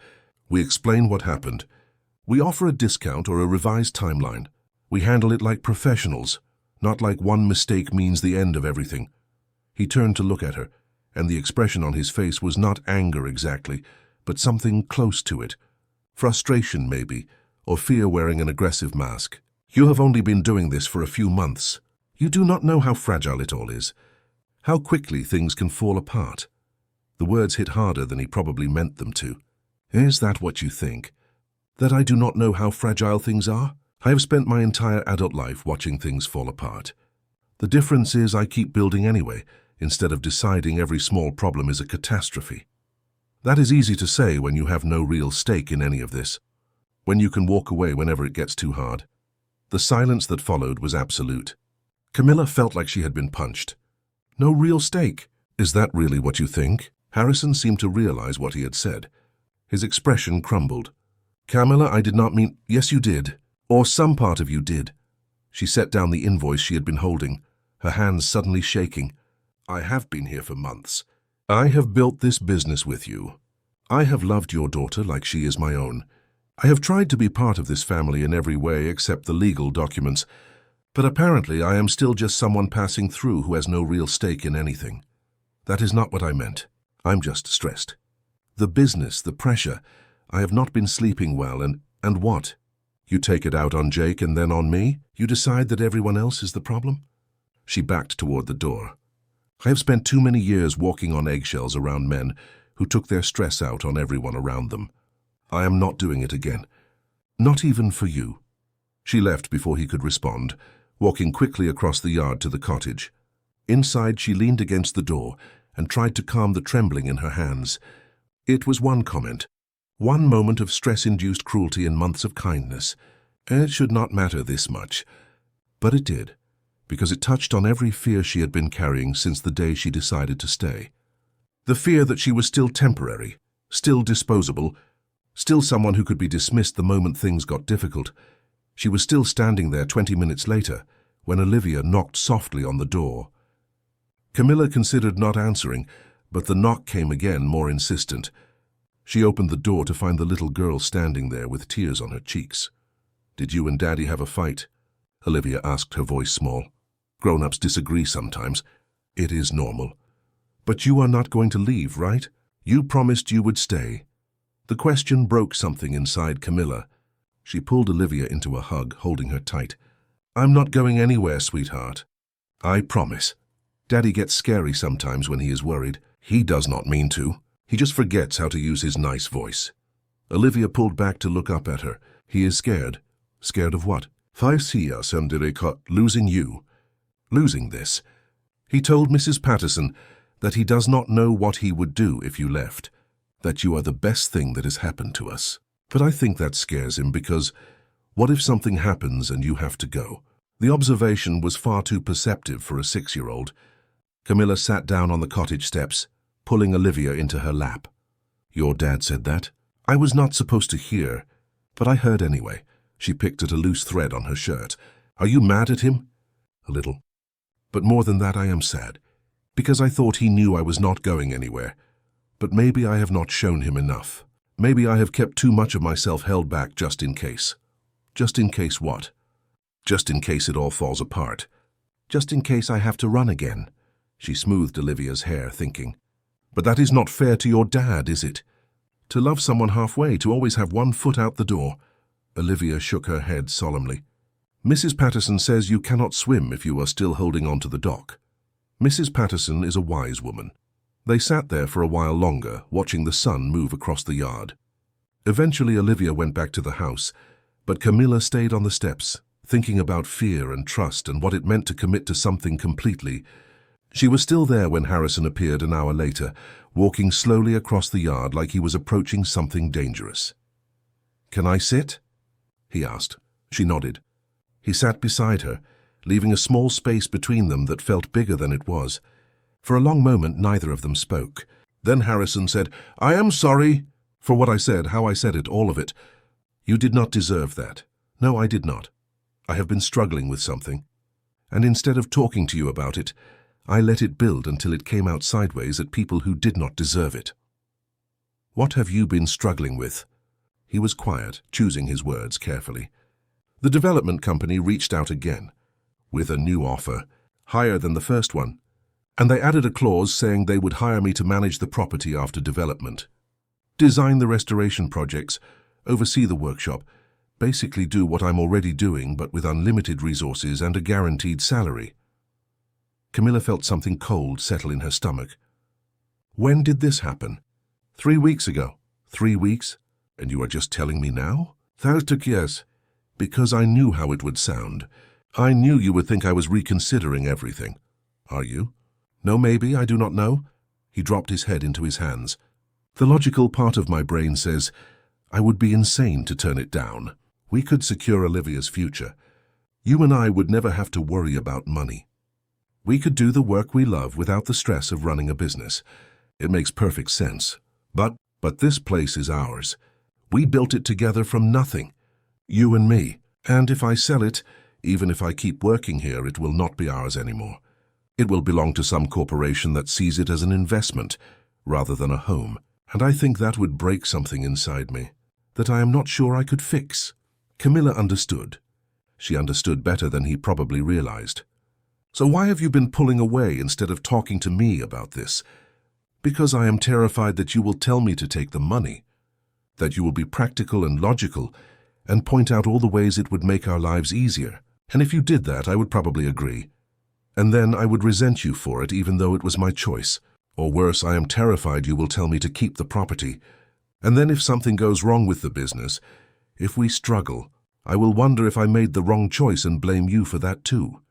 We explain what happened. We offer a discount or a revised timeline. We handle it like professionals, not like one mistake means the end of everything." He turned to look at her, and the expression on his face was not anger exactly, but something close to it. Frustration, maybe, or fear wearing an aggressive mask. "You have only been doing this for a few months. You do not know how fragile it all is, how quickly things can fall apart." The words hit harder than he probably meant them to. "Is that what you think? That I do not know how fragile things are? I have spent my entire adult life watching things fall apart. The difference is I keep building anyway, instead of deciding every small problem is a catastrophe. That is easy to say when you have no real stake in any of this, when you can walk away whenever it gets too hard." The silence that followed was absolute. Camilla felt like she had been punched. "No real stake? Is that really what you think?" Harrison seemed to realize what he had said. His expression crumbled. "Camilla, I did not mean—" "Yes, you did. Or some part of you did." She set down the invoice she had been holding, her hands suddenly shaking. "I have been here for months. I have built this business with you. I have loved your daughter like she is my own. I have tried to be part of this family in every way except the legal documents. But apparently I am still just someone passing through who has no real stake in anything. That is not what I meant. I'm just stressed. The business, the pressure. I have not been sleeping well and what? You take it out on Jake and then on me? You decide that everyone else is the problem?" She backed toward the door. "I have spent too many years walking on eggshells around men who took their stress out on everyone around them. I am not doing it again. Not even for you." She left before he could respond, walking quickly across the yard to the cottage. Inside, she leaned against the door and tried to calm the trembling in her hands. It was one comment, one moment of stress-induced cruelty in months of kindness. It should not matter this much. But it did, because it touched on every fear she had been carrying since the day she decided to stay. The fear that she was still temporary, still disposable, still someone who could be dismissed the moment things got difficult. She was still standing there 20 minutes later when Olivia knocked softly on the door. Camilla considered not answering, but the knock came again, more insistent. She opened the door to find the little girl standing there with tears on her cheeks. "Did you and Daddy have a fight?" Olivia asked, her voice small. "Grown-ups disagree sometimes. It is normal. But you are not going to leave, right? You promised you would stay." The question broke something inside Camilla. She pulled Olivia into a hug, holding her tight. "I'm not going anywhere, sweetheart. I promise." Daddy gets scary sometimes when he is worried. He does not mean to. He just forgets how to use his nice voice. Olivia pulled back to look up at her. "He is scared." "Scared of what?" "Losing you. Losing this." He told Mrs. Patterson that he does not know what he would do if you left, that you are the best thing that has happened to us. But I think that scares him because what if something happens and you have to go? The observation was far too perceptive for a 6-year-old. Camilla sat down on the cottage steps, pulling Olivia into her lap. "Your dad said that? I was not supposed to hear, but I heard anyway." She picked at a loose thread on her shirt. "Are you mad at him?" "A little. But more than that, I am sad, because I thought he knew I was not going anywhere. But maybe I have not shown him enough. Maybe I have kept too much of myself held back just in case." "Just in case what?" "Just in case it all falls apart. Just in case I have to run again." She smoothed Olivia's hair, thinking. "But that is not fair to your dad, is it? To love someone halfway, to always have one foot out the door." Olivia shook her head solemnly. "Mrs. Patterson says you cannot swim if you are still holding on to the dock." Mrs. Patterson is a wise woman. They sat there for a while longer, watching the sun move across the yard. Eventually Olivia went back to the house, but Camilla stayed on the steps, thinking about fear and trust and what it meant to commit to something completely. She was still there when Harrison appeared an hour later, walking slowly across the yard like he was approaching something dangerous. "Can I sit?" he asked. She nodded. He sat beside her, leaving a small space between them that felt bigger than it was. For a long moment, neither of them spoke. Then Harrison said, "I am sorry for what I said, how I said it, all of it. You did not deserve that." "No, I did not. I have been struggling with something. And instead of talking to you about it, I let it build until it came out sideways at people who did not deserve it." "What have you been struggling with?" He was quiet, choosing his words carefully. The development company reached out again, with a new offer, higher than the first one, and they added a clause saying they would hire me to manage the property after development, design the restoration projects, oversee the workshop, basically do what I'm already doing but with unlimited resources and a guaranteed salary. Camilla felt something cold settle in her stomach. "When did this happen?" 3 weeks ago." 3 weeks? And you are just telling me now? "That took years, because I knew how it would sound. I knew you would think I was reconsidering everything." "Are you?" "No, maybe, I do not know." He dropped his head into his hands. "The logical part of my brain says I would be insane to turn it down. We could secure Olivia's future. You and I would never have to worry about money. We could do the work we love without the stress of running a business. It makes perfect sense. But this place is ours. We built it together from nothing. You and me. And if I sell it, even if I keep working here, it will not be ours anymore. It will belong to some corporation that sees it as an investment rather than a home. And I think that would break something inside me that I am not sure I could fix." Camilla understood. She understood better than he probably realized. "So why have you been pulling away instead of talking to me about this?" "Because I am terrified that you will tell me to take the money, that you will be practical and logical and point out all the ways it would make our lives easier. And if you did that, I would probably agree. And then I would resent you for it even though it was my choice. Or worse, I am terrified you will tell me to keep the property. And then if something goes wrong with the business, if we struggle, I will wonder if I made the wrong choice and blame you for that too."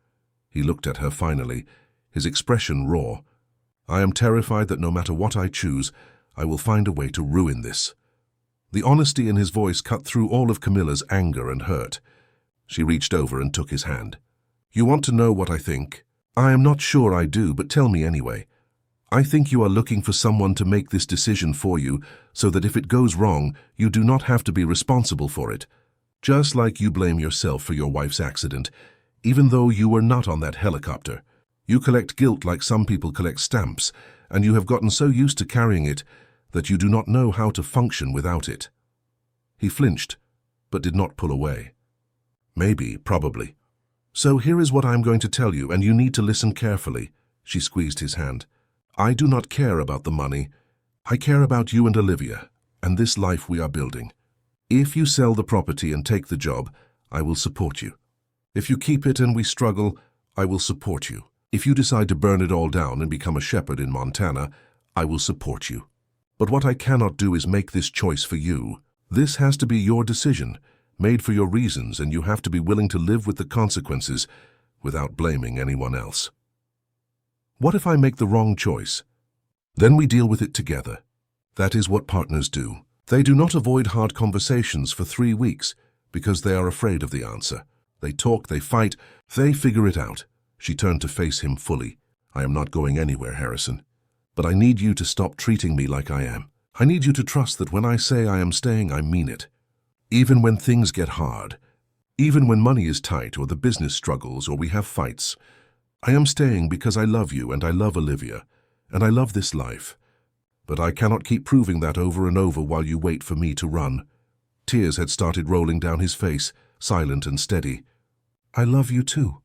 He looked at her finally, his expression raw. "I am terrified that no matter what I choose, I will find a way to ruin this." The honesty in his voice cut through all of Camilla's anger and hurt. She reached over and took his hand. "You want to know what I think? I am not sure I do, but tell me anyway. I think you are looking for someone to make this decision for you so that if it goes wrong, you do not have to be responsible for it. Just like you blame yourself for your wife's accident, even though you were not on that helicopter. You collect guilt like some people collect stamps, and you have gotten so used to carrying it that you do not know how to function without it. He flinched, but did not pull away. Maybe, probably. So here is what I am going to tell you, and you need to listen carefully. She squeezed his hand. I do not care about the money. I care about you and Olivia, and this life we are building. If you sell the property and take the job, I will support you. If you keep it and we struggle, I will support you. If you decide to burn it all down and become a shepherd in Montana, I will support you. But what I cannot do is make this choice for you. This has to be your decision, made for your reasons, and you have to be willing to live with the consequences without blaming anyone else. What if I make the wrong choice? Then we deal with it together. That is what partners do. They do not avoid hard conversations for 3 weeks because they are afraid of the answer. They talk, they fight, they figure it out. She turned to face him fully. I am not going anywhere, Harrison. But I need you to stop treating me like I am. I need you to trust that when I say I am staying, I mean it. Even when things get hard, even when money is tight or the business struggles or we have fights, I am staying because I love you and I love Olivia, and I love this life. But I cannot keep proving that over and over while you wait for me to run. Tears had started rolling down his face, silent and steady. I love you too.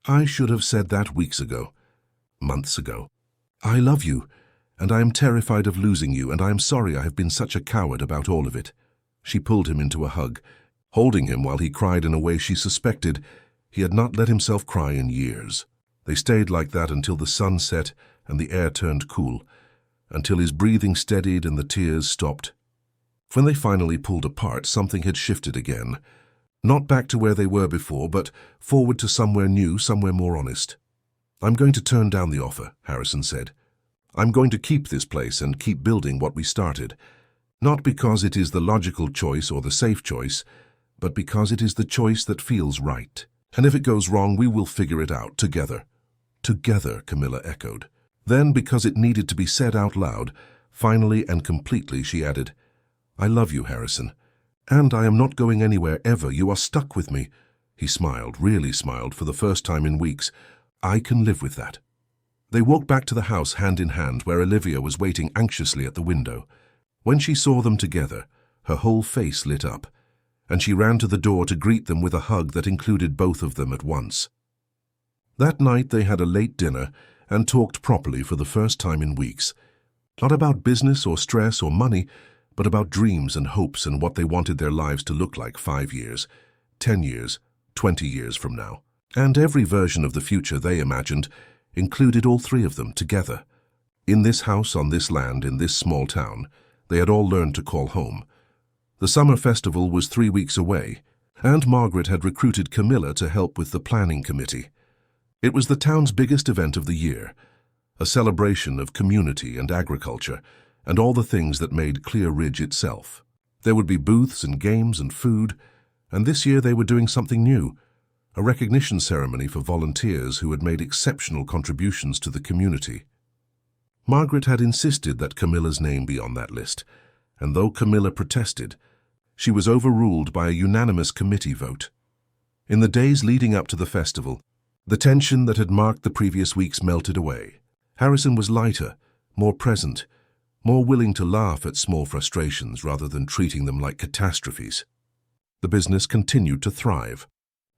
I should have said that weeks ago, months ago. I love you, and I am terrified of losing you, and I am sorry I have been such a coward about all of it. She pulled him into a hug, holding him while he cried in a way she suspected he had not let himself cry in years. They stayed like that until the sun set and the air turned cool, until his breathing steadied and the tears stopped. When they finally pulled apart, something had shifted again. Not back to where they were before, but forward to somewhere new, somewhere more honest. I'm going to turn down the offer, Harrison said. I'm going to keep this place and keep building what we started. Not because it is the logical choice or the safe choice, but because it is the choice that feels right. And if it goes wrong, we will figure it out together. Together, Camilla echoed. Then, because it needed to be said out loud, finally and completely, she added, I love you, Harrison. And I am not going anywhere ever. You are stuck with me. He smiled, really smiled, for the first time in weeks. I can live with that. They walked back to the house hand in hand, where Olivia was waiting anxiously at the window. When she saw them together, her whole face lit up, and she ran to the door to greet them with a hug that included both of them at once. That night they had a late dinner and talked properly for the first time in weeks. Not about business or stress or money, but about dreams and hopes and what they wanted their lives to look like 5 years, 10 years, 20 years from now. And every version of the future they imagined included all three of them together. In this house, on this land, in this small town, they had all learned to call home. The summer festival was 3 weeks away, and Margaret had recruited Camilla to help with the planning committee. It was the town's biggest event of the year, a celebration of community and agriculture, and all the things that made Clear Ridge itself. There would be booths and games and food, and this year they were doing something new, a recognition ceremony for volunteers who had made exceptional contributions to the community. Margaret had insisted that Camilla's name be on that list, and though Camilla protested, she was overruled by a unanimous committee vote. In the days leading up to the festival, the tension that had marked the previous weeks melted away. Harrison was lighter, more present, more willing to laugh at small frustrations rather than treating them like catastrophes. The business continued to thrive.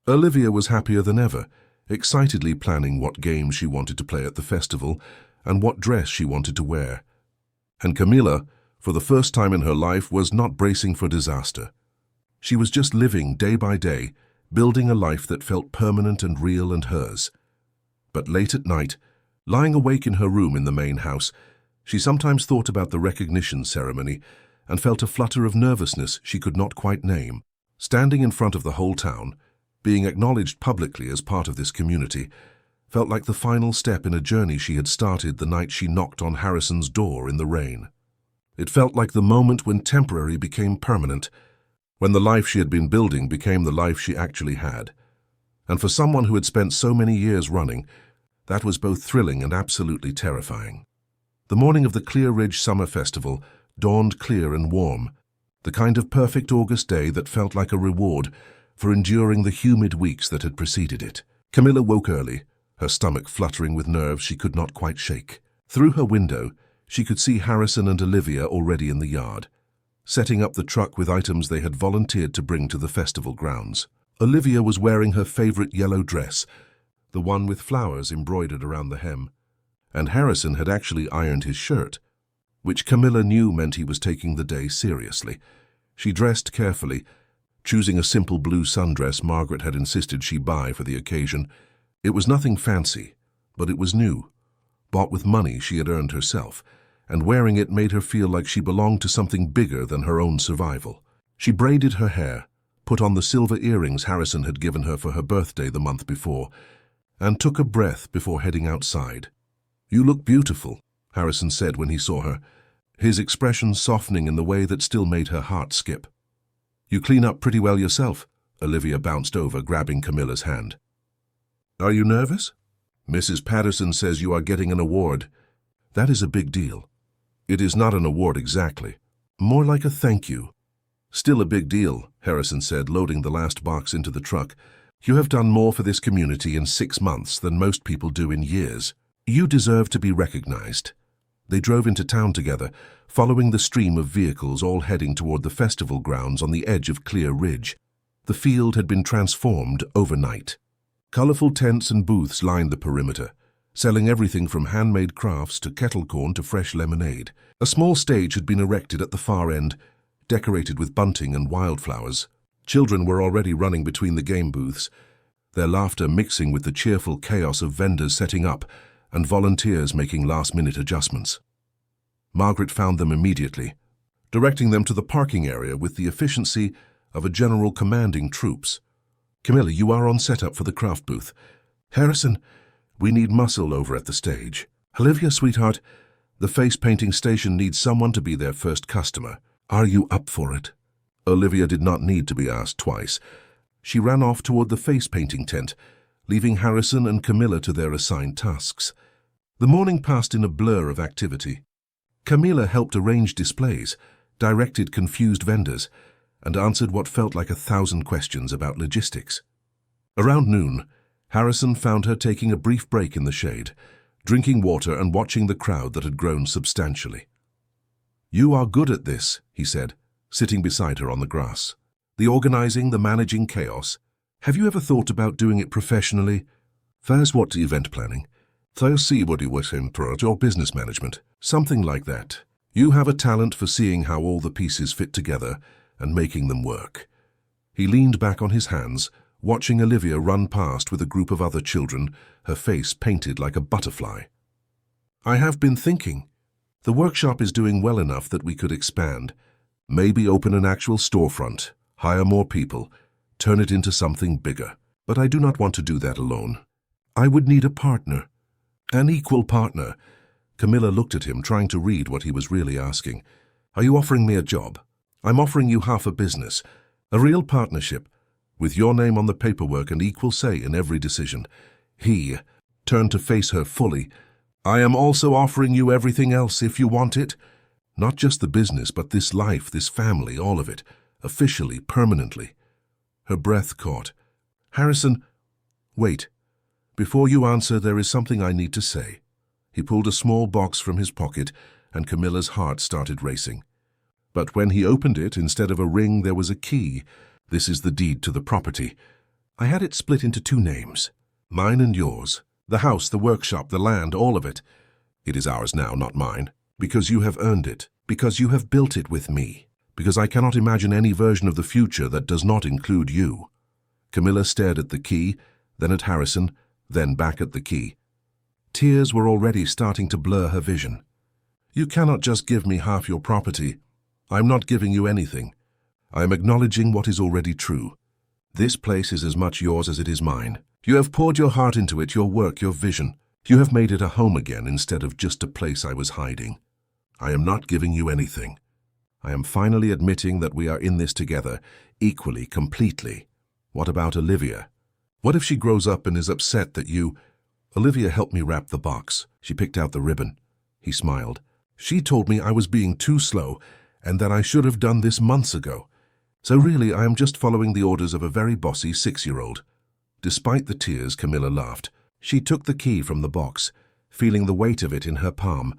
Olivia was happier than ever, excitedly planning what games she wanted to play at the festival and what dress she wanted to wear. And Camilla, for the first time in her life, was not bracing for disaster. She was just living day by day, building a life that felt permanent and real and hers. But late at night, lying awake in her room in the main house, she sometimes thought about the recognition ceremony and felt a flutter of nervousness she could not quite name. Standing in front of the whole town, being acknowledged publicly as part of this community, felt like the final step in a journey she had started the night she knocked on Harrison's door in the rain. It felt like the moment when temporary became permanent, when the life she had been building became the life she actually had. And for someone who had spent so many years running, that was both thrilling and absolutely terrifying. The morning of the Clear Ridge Summer Festival dawned clear and warm, the kind of perfect August day that felt like a reward for enduring the humid weeks that had preceded it. Camilla woke early, her stomach fluttering with nerves she could not quite shake. Through her window, she could see Harrison and Olivia already in the yard, setting up the truck with items they had volunteered to bring to the festival grounds. Olivia was wearing her favorite yellow dress, the one with flowers embroidered around the hem, and Harrison had actually ironed his shirt, which Camilla knew meant he was taking the day seriously. She dressed carefully, choosing a simple blue sundress Margaret had insisted she buy for the occasion. It was nothing fancy, but it was new, bought with money she had earned herself, and wearing it made her feel like she belonged to something bigger than her own survival. She braided her hair, put on the silver earrings Harrison had given her for her birthday the month before, and took a breath before heading outside. "You look beautiful," Harrison said when he saw her, his expression softening in the way that still made her heart skip. "You clean up pretty well yourself," Olivia bounced over, grabbing Camilla's hand. "Are you nervous? Mrs. Patterson says you are getting an award. That is a big deal." "It is not an award exactly. More like a thank you." "Still a big deal," Harrison said, loading the last box into the truck. "You have done more for this community in 6 months than most people do in years. You deserve to be recognized." They drove into town together, following the stream of vehicles all heading toward the festival grounds on the edge of Clear Ridge. The field had been transformed overnight. Colorful tents and booths lined the perimeter, selling everything from handmade crafts to kettle corn to fresh lemonade. A small stage had been erected at the far end, decorated with bunting and wildflowers. Children were already running between the game booths, their laughter mixing with the cheerful chaos of vendors setting up and volunteers making last-minute adjustments. Margaret found them immediately, directing them to the parking area with the efficiency of a general commanding troops. "Camilla, you are on setup for the craft booth. Harrison, we need muscle over at the stage. Olivia, sweetheart, the face-painting station needs someone to be their first customer. Are you up for it?" Olivia did not need to be asked twice. She ran off toward the face-painting tent, leaving Harrison and Camilla to their assigned tasks. The morning passed in a blur of activity. Camilla helped arrange displays, directed confused vendors, and answered what felt like 1,000 questions about logistics. Around noon, Harrison found her taking a brief break in the shade, drinking water and watching the crowd that had grown substantially. "You are good at this," he said, sitting beside her on the grass. "The organizing, the managing chaos. Have you ever thought about doing it professionally? First, what event planning? So see what you was in or business management. Something like that. You have a talent for seeing how all the pieces fit together and making them work." He leaned back on his hands, watching Olivia run past with a group of other children, her face painted like a butterfly. "I have been thinking. The workshop is doing well enough that we could expand. Maybe open an actual storefront, hire more people, turn it into something bigger. But I do not want to do that alone. I would need a partner. An equal partner." Camilla looked at him, trying to read what he was really asking. "Are you offering me a job? I'm offering you half a business, a real partnership, with your name on the paperwork and equal say in every decision." He turned to face her fully. "I am also offering you everything else if you want it. Not just the business, but this life, this family, all of it, officially, permanently." Her breath caught. "Harrison, wait. Before you answer, there is something I need to say." He pulled a small box from his pocket, and Camilla's heart started racing. But when he opened it, instead of a ring, there was a key. "This is the deed to the property. I had it split into 2 names. Mine and yours. The house, the workshop, the land, all of it. It is ours now, not mine. Because you have earned it. Because you have built it with me. Because I cannot imagine any version of the future that does not include you." Camilla stared at the key, then at Harrison, then back at the key. Tears were already starting to blur her vision. "You cannot just give me half your property. I'm not giving you anything. I am acknowledging what is already true. This place is as much yours as it is mine. You have poured your heart into it, your work, your vision. You have made it a home again instead of just a place I was hiding. I am not giving you anything. I am finally admitting that we are in this together, equally, completely. What about Olivia? What if she grows up and is upset that you—" Olivia helped me wrap the box. She picked out the ribbon. he smiled. "She told me I was being too slow and that I should have done this months ago. So really, I am just following the orders of a very bossy 6-year-old. Despite the tears, Camilla laughed. She took the key from the box, feeling the weight of it in her palm.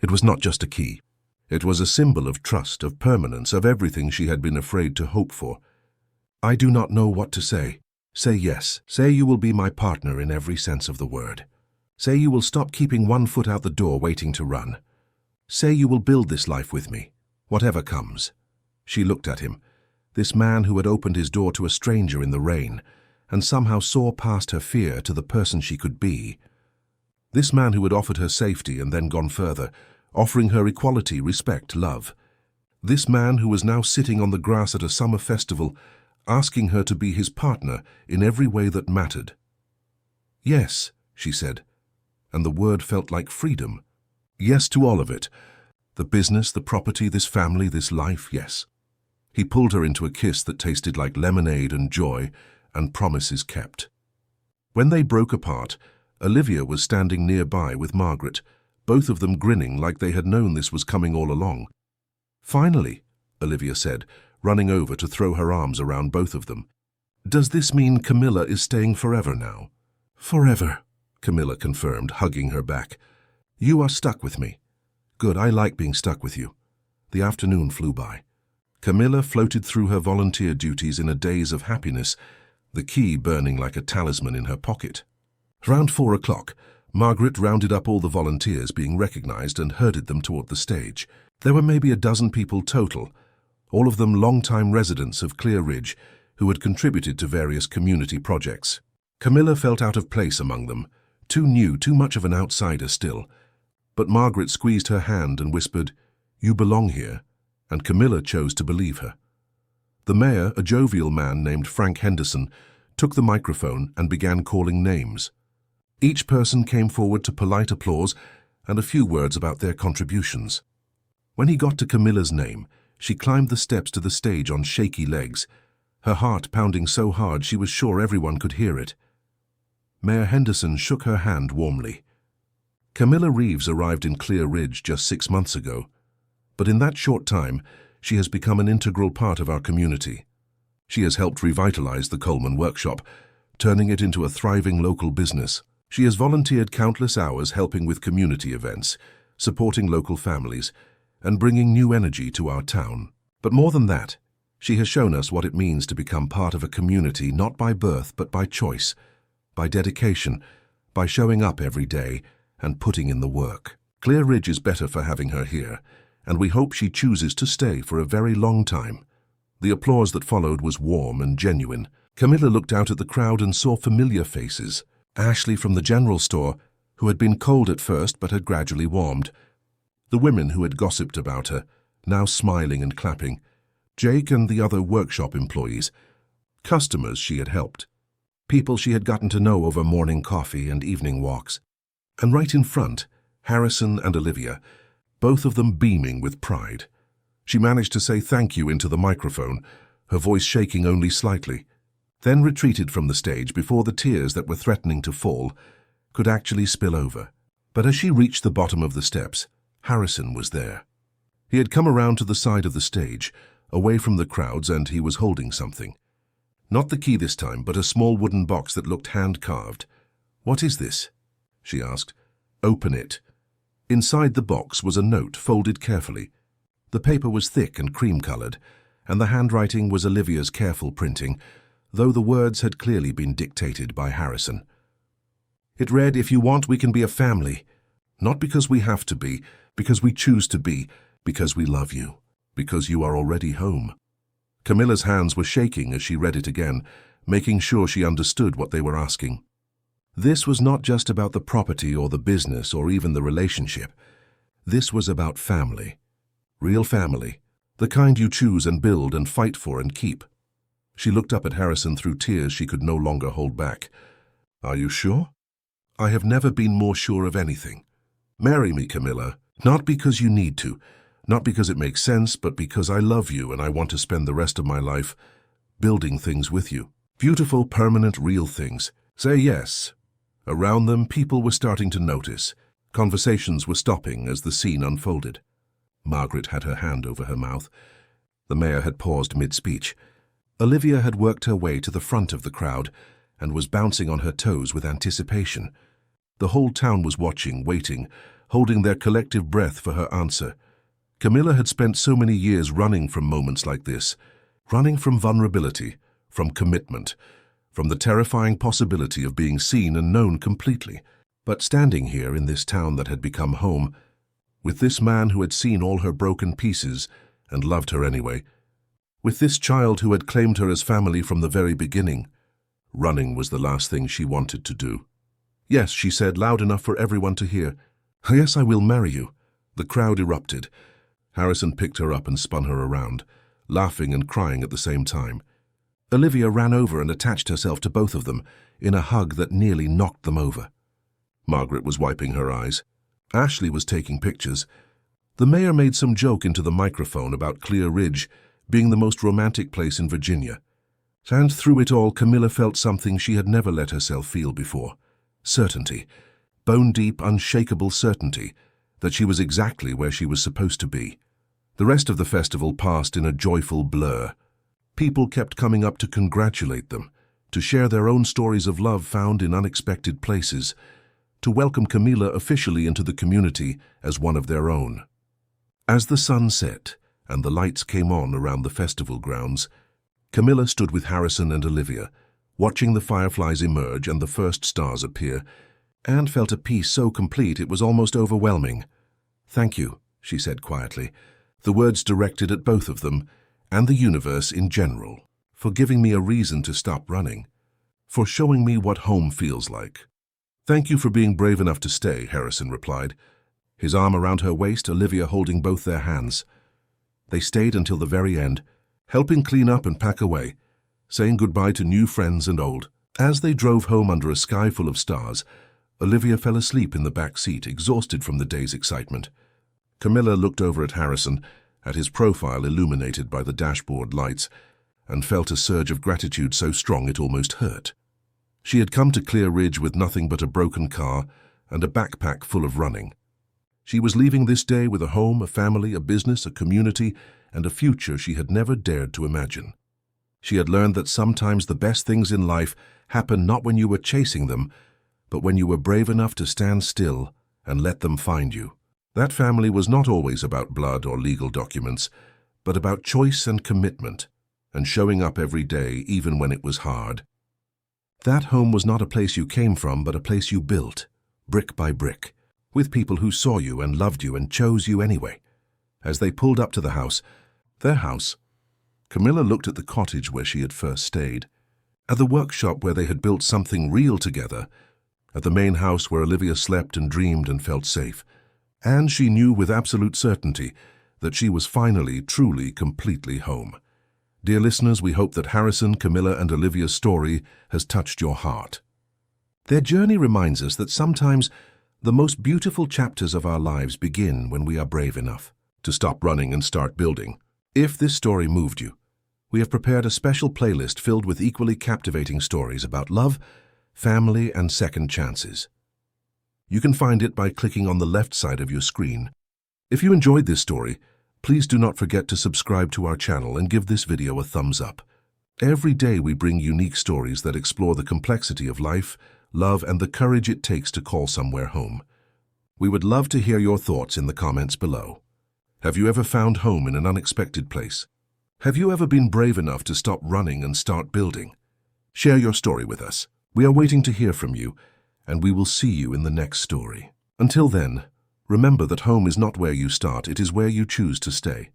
It was not just a key. It was a symbol of trust, of permanence, of everything she had been afraid to hope for. "I do not know what to say. Say yes. Say you will be my partner in every sense of the word. Say you will stop keeping one foot out the door waiting to run. Say you will build this life with me, whatever comes." She looked at him, this man who had opened his door to a stranger in the rain, and somehow saw past her fear to the person she could be. This man who had offered her safety and then gone further, offering her equality, respect, love. This man who was now sitting on the grass at a summer festival, asking her to be his partner in every way that mattered. "Yes," she said, and the word felt like freedom. Yes to all of it. The business, the property, this family, this life, yes. He pulled her into a kiss that tasted like lemonade and joy and promises kept. When they broke apart, Olivia was standing nearby with Margaret, both of them grinning like they had known this was coming all along. "Finally," Olivia said, running over to throw her arms around both of them. "Does this mean Camilla is staying forever now?" "Forever," Camilla confirmed, hugging her back. "You are stuck with me." "Good, I like being stuck with you." The afternoon flew by. Camilla floated through her volunteer duties in a daze of happiness, the key burning like a talisman in her pocket. Around 4 o'clock, Margaret rounded up all the volunteers being recognized and herded them toward the stage. There were maybe a dozen people total, all of them long-time residents of Clear Ridge who had contributed to various community projects. Camilla felt out of place among them, too new, too much of an outsider still. But Margaret squeezed her hand and whispered, "You belong here," and Camilla chose to believe her. The mayor, a jovial man named Frank Henderson, took the microphone and began calling names. Each person came forward to polite applause and a few words about their contributions. When he got to Camilla's name, she climbed the steps to the stage on shaky legs, her heart pounding so hard she was sure everyone could hear it. Mayor Henderson shook her hand warmly. Camilla Reeves arrived in Clear Ridge just 6 months ago, but in that short time, she has become an integral part of our community. She has helped revitalize the Coleman Workshop, turning it into a thriving local business. She has volunteered countless hours helping with community events, supporting local families, and bringing new energy to our town. But more than that, she has shown us what it means to become part of a community not by birth but by choice, by dedication, by showing up every day and putting in the work. Clear Ridge is better for having her here, and we hope she chooses to stay for a very long time. The applause that followed was warm and genuine. Camilla looked out at the crowd and saw familiar faces. Ashley from the general store, who had been cold at first but had gradually warmed. The women who had gossiped about her, now smiling and clapping. Jake and the other workshop employees. Customers she had helped. People she had gotten to know over morning coffee and evening walks. And right in front, Harrison and Olivia, both of them beaming with pride. She managed to say thank you into the microphone, her voice shaking only slightly, then retreated from the stage before the tears that were threatening to fall could actually spill over. But as she reached the bottom of the steps, Harrison was there. He had come around to the side of the stage, away from the crowds, and he was holding something. Not the key this time, but a small wooden box that looked hand-carved. "What is this?" she asked. "Open it." Inside the box was a note folded carefully. The paper was thick and cream-colored, and the handwriting was Olivia's careful printing, though the words had clearly been dictated by Harrison. It read, "If you want, we can be a family. Not because we have to be, because we choose to be, because we love you, because you are already home." Camilla's hands were shaking as she read it again, making sure she understood what they were asking. This was not just about the property or the business or even the relationship. This was about family. Real family. The kind you choose and build and fight for and keep. She looked up at Harrison through tears she could no longer hold back. "Are you sure?" "I have never been more sure of anything. Marry me, Camilla, not because you need to, not because it makes sense, but because I love you and I want to spend the rest of my life building things with you. Beautiful, permanent, real things. Say yes." Around them, people were starting to notice. Conversations were stopping as the scene unfolded. Margaret had her hand over her mouth. The mayor had paused mid-speech. Olivia had worked her way to the front of the crowd and was bouncing on her toes with anticipation. The whole town was watching, waiting, holding their collective breath for her answer. Camilla had spent so many years running from moments like this, running from vulnerability, from commitment, from the terrifying possibility of being seen and known completely. But standing here in this town that had become home, with this man who had seen all her broken pieces and loved her anyway, with this child who had claimed her as family from the very beginning, running was the last thing she wanted to do. "Yes," she said, loud enough for everyone to hear. "Yes, I will marry you." The crowd erupted. Harrison picked her up and spun her around, laughing and crying at the same time. Olivia ran over and attached herself to both of them in a hug that nearly knocked them over. Margaret was wiping her eyes. Ashley was taking pictures. The mayor made some joke into the microphone about Clear Ridge being the most romantic place in Virginia. And through it all, Camilla felt something she had never let herself feel before. Certainty. Bone-deep, unshakable certainty that she was exactly where she was supposed to be. The rest of the festival passed in a joyful blur. People kept coming up to congratulate them, to share their own stories of love found in unexpected places, to welcome Camilla officially into the community as one of their own. As the sun set and the lights came on around the festival grounds, Camilla stood with Harrison and Olivia, watching the fireflies emerge and the first stars appear, and felt a peace so complete it was almost overwhelming. "Thank you," she said quietly, the words directed at both of them and the universe in general, "for giving me a reason to stop running, for showing me what home feels like." "Thank you for being brave enough to stay," Harrison replied, his arm around her waist, Olivia holding both their hands. They stayed until the very end, helping clean up and pack away, saying goodbye to new friends and old. As they drove home under a sky full of stars, Olivia fell asleep in the back seat, exhausted from the day's excitement. Camilla looked over at Harrison, at his profile illuminated by the dashboard lights, and felt a surge of gratitude so strong it almost hurt. She had come to Clear Ridge with nothing but a broken car and a backpack full of running. She was leaving this day with a home, a family, a business, a community, and a future she had never dared to imagine. She had learned that sometimes the best things in life happen not when you were chasing them, but when you were brave enough to stand still and let them find you. That family was not always about blood or legal documents, but about choice and commitment, and showing up every day even when it was hard. That home was not a place you came from, but a place you built, brick by brick, with people who saw you and loved you and chose you anyway. As they pulled up to the house, their house, Camilla looked at the cottage where she had first stayed, at the workshop where they had built something real together, at the main house where Olivia slept and dreamed and felt safe. And she knew with absolute certainty that she was finally, truly, completely home. Dear listeners, we hope that Harrison, Camilla, and Olivia's story has touched your heart. Their journey reminds us that sometimes the most beautiful chapters of our lives begin when we are brave enough to stop running and start building. If this story moved you, we have prepared a special playlist filled with equally captivating stories about love, family, and second chances. You can find it by clicking on the left side of your screen. If you enjoyed this story, please do not forget to subscribe to our channel and give this video a thumbs up. Every day we bring unique stories that explore the complexity of life, love, and the courage it takes to call somewhere home. We would love to hear your thoughts in the comments below. Have you ever found home in an unexpected place? Have you ever been brave enough to stop running and start building? Share your story with us. We are waiting to hear from you, and we will see you in the next story. Until then, remember that home is not where you start, it is where you choose to stay.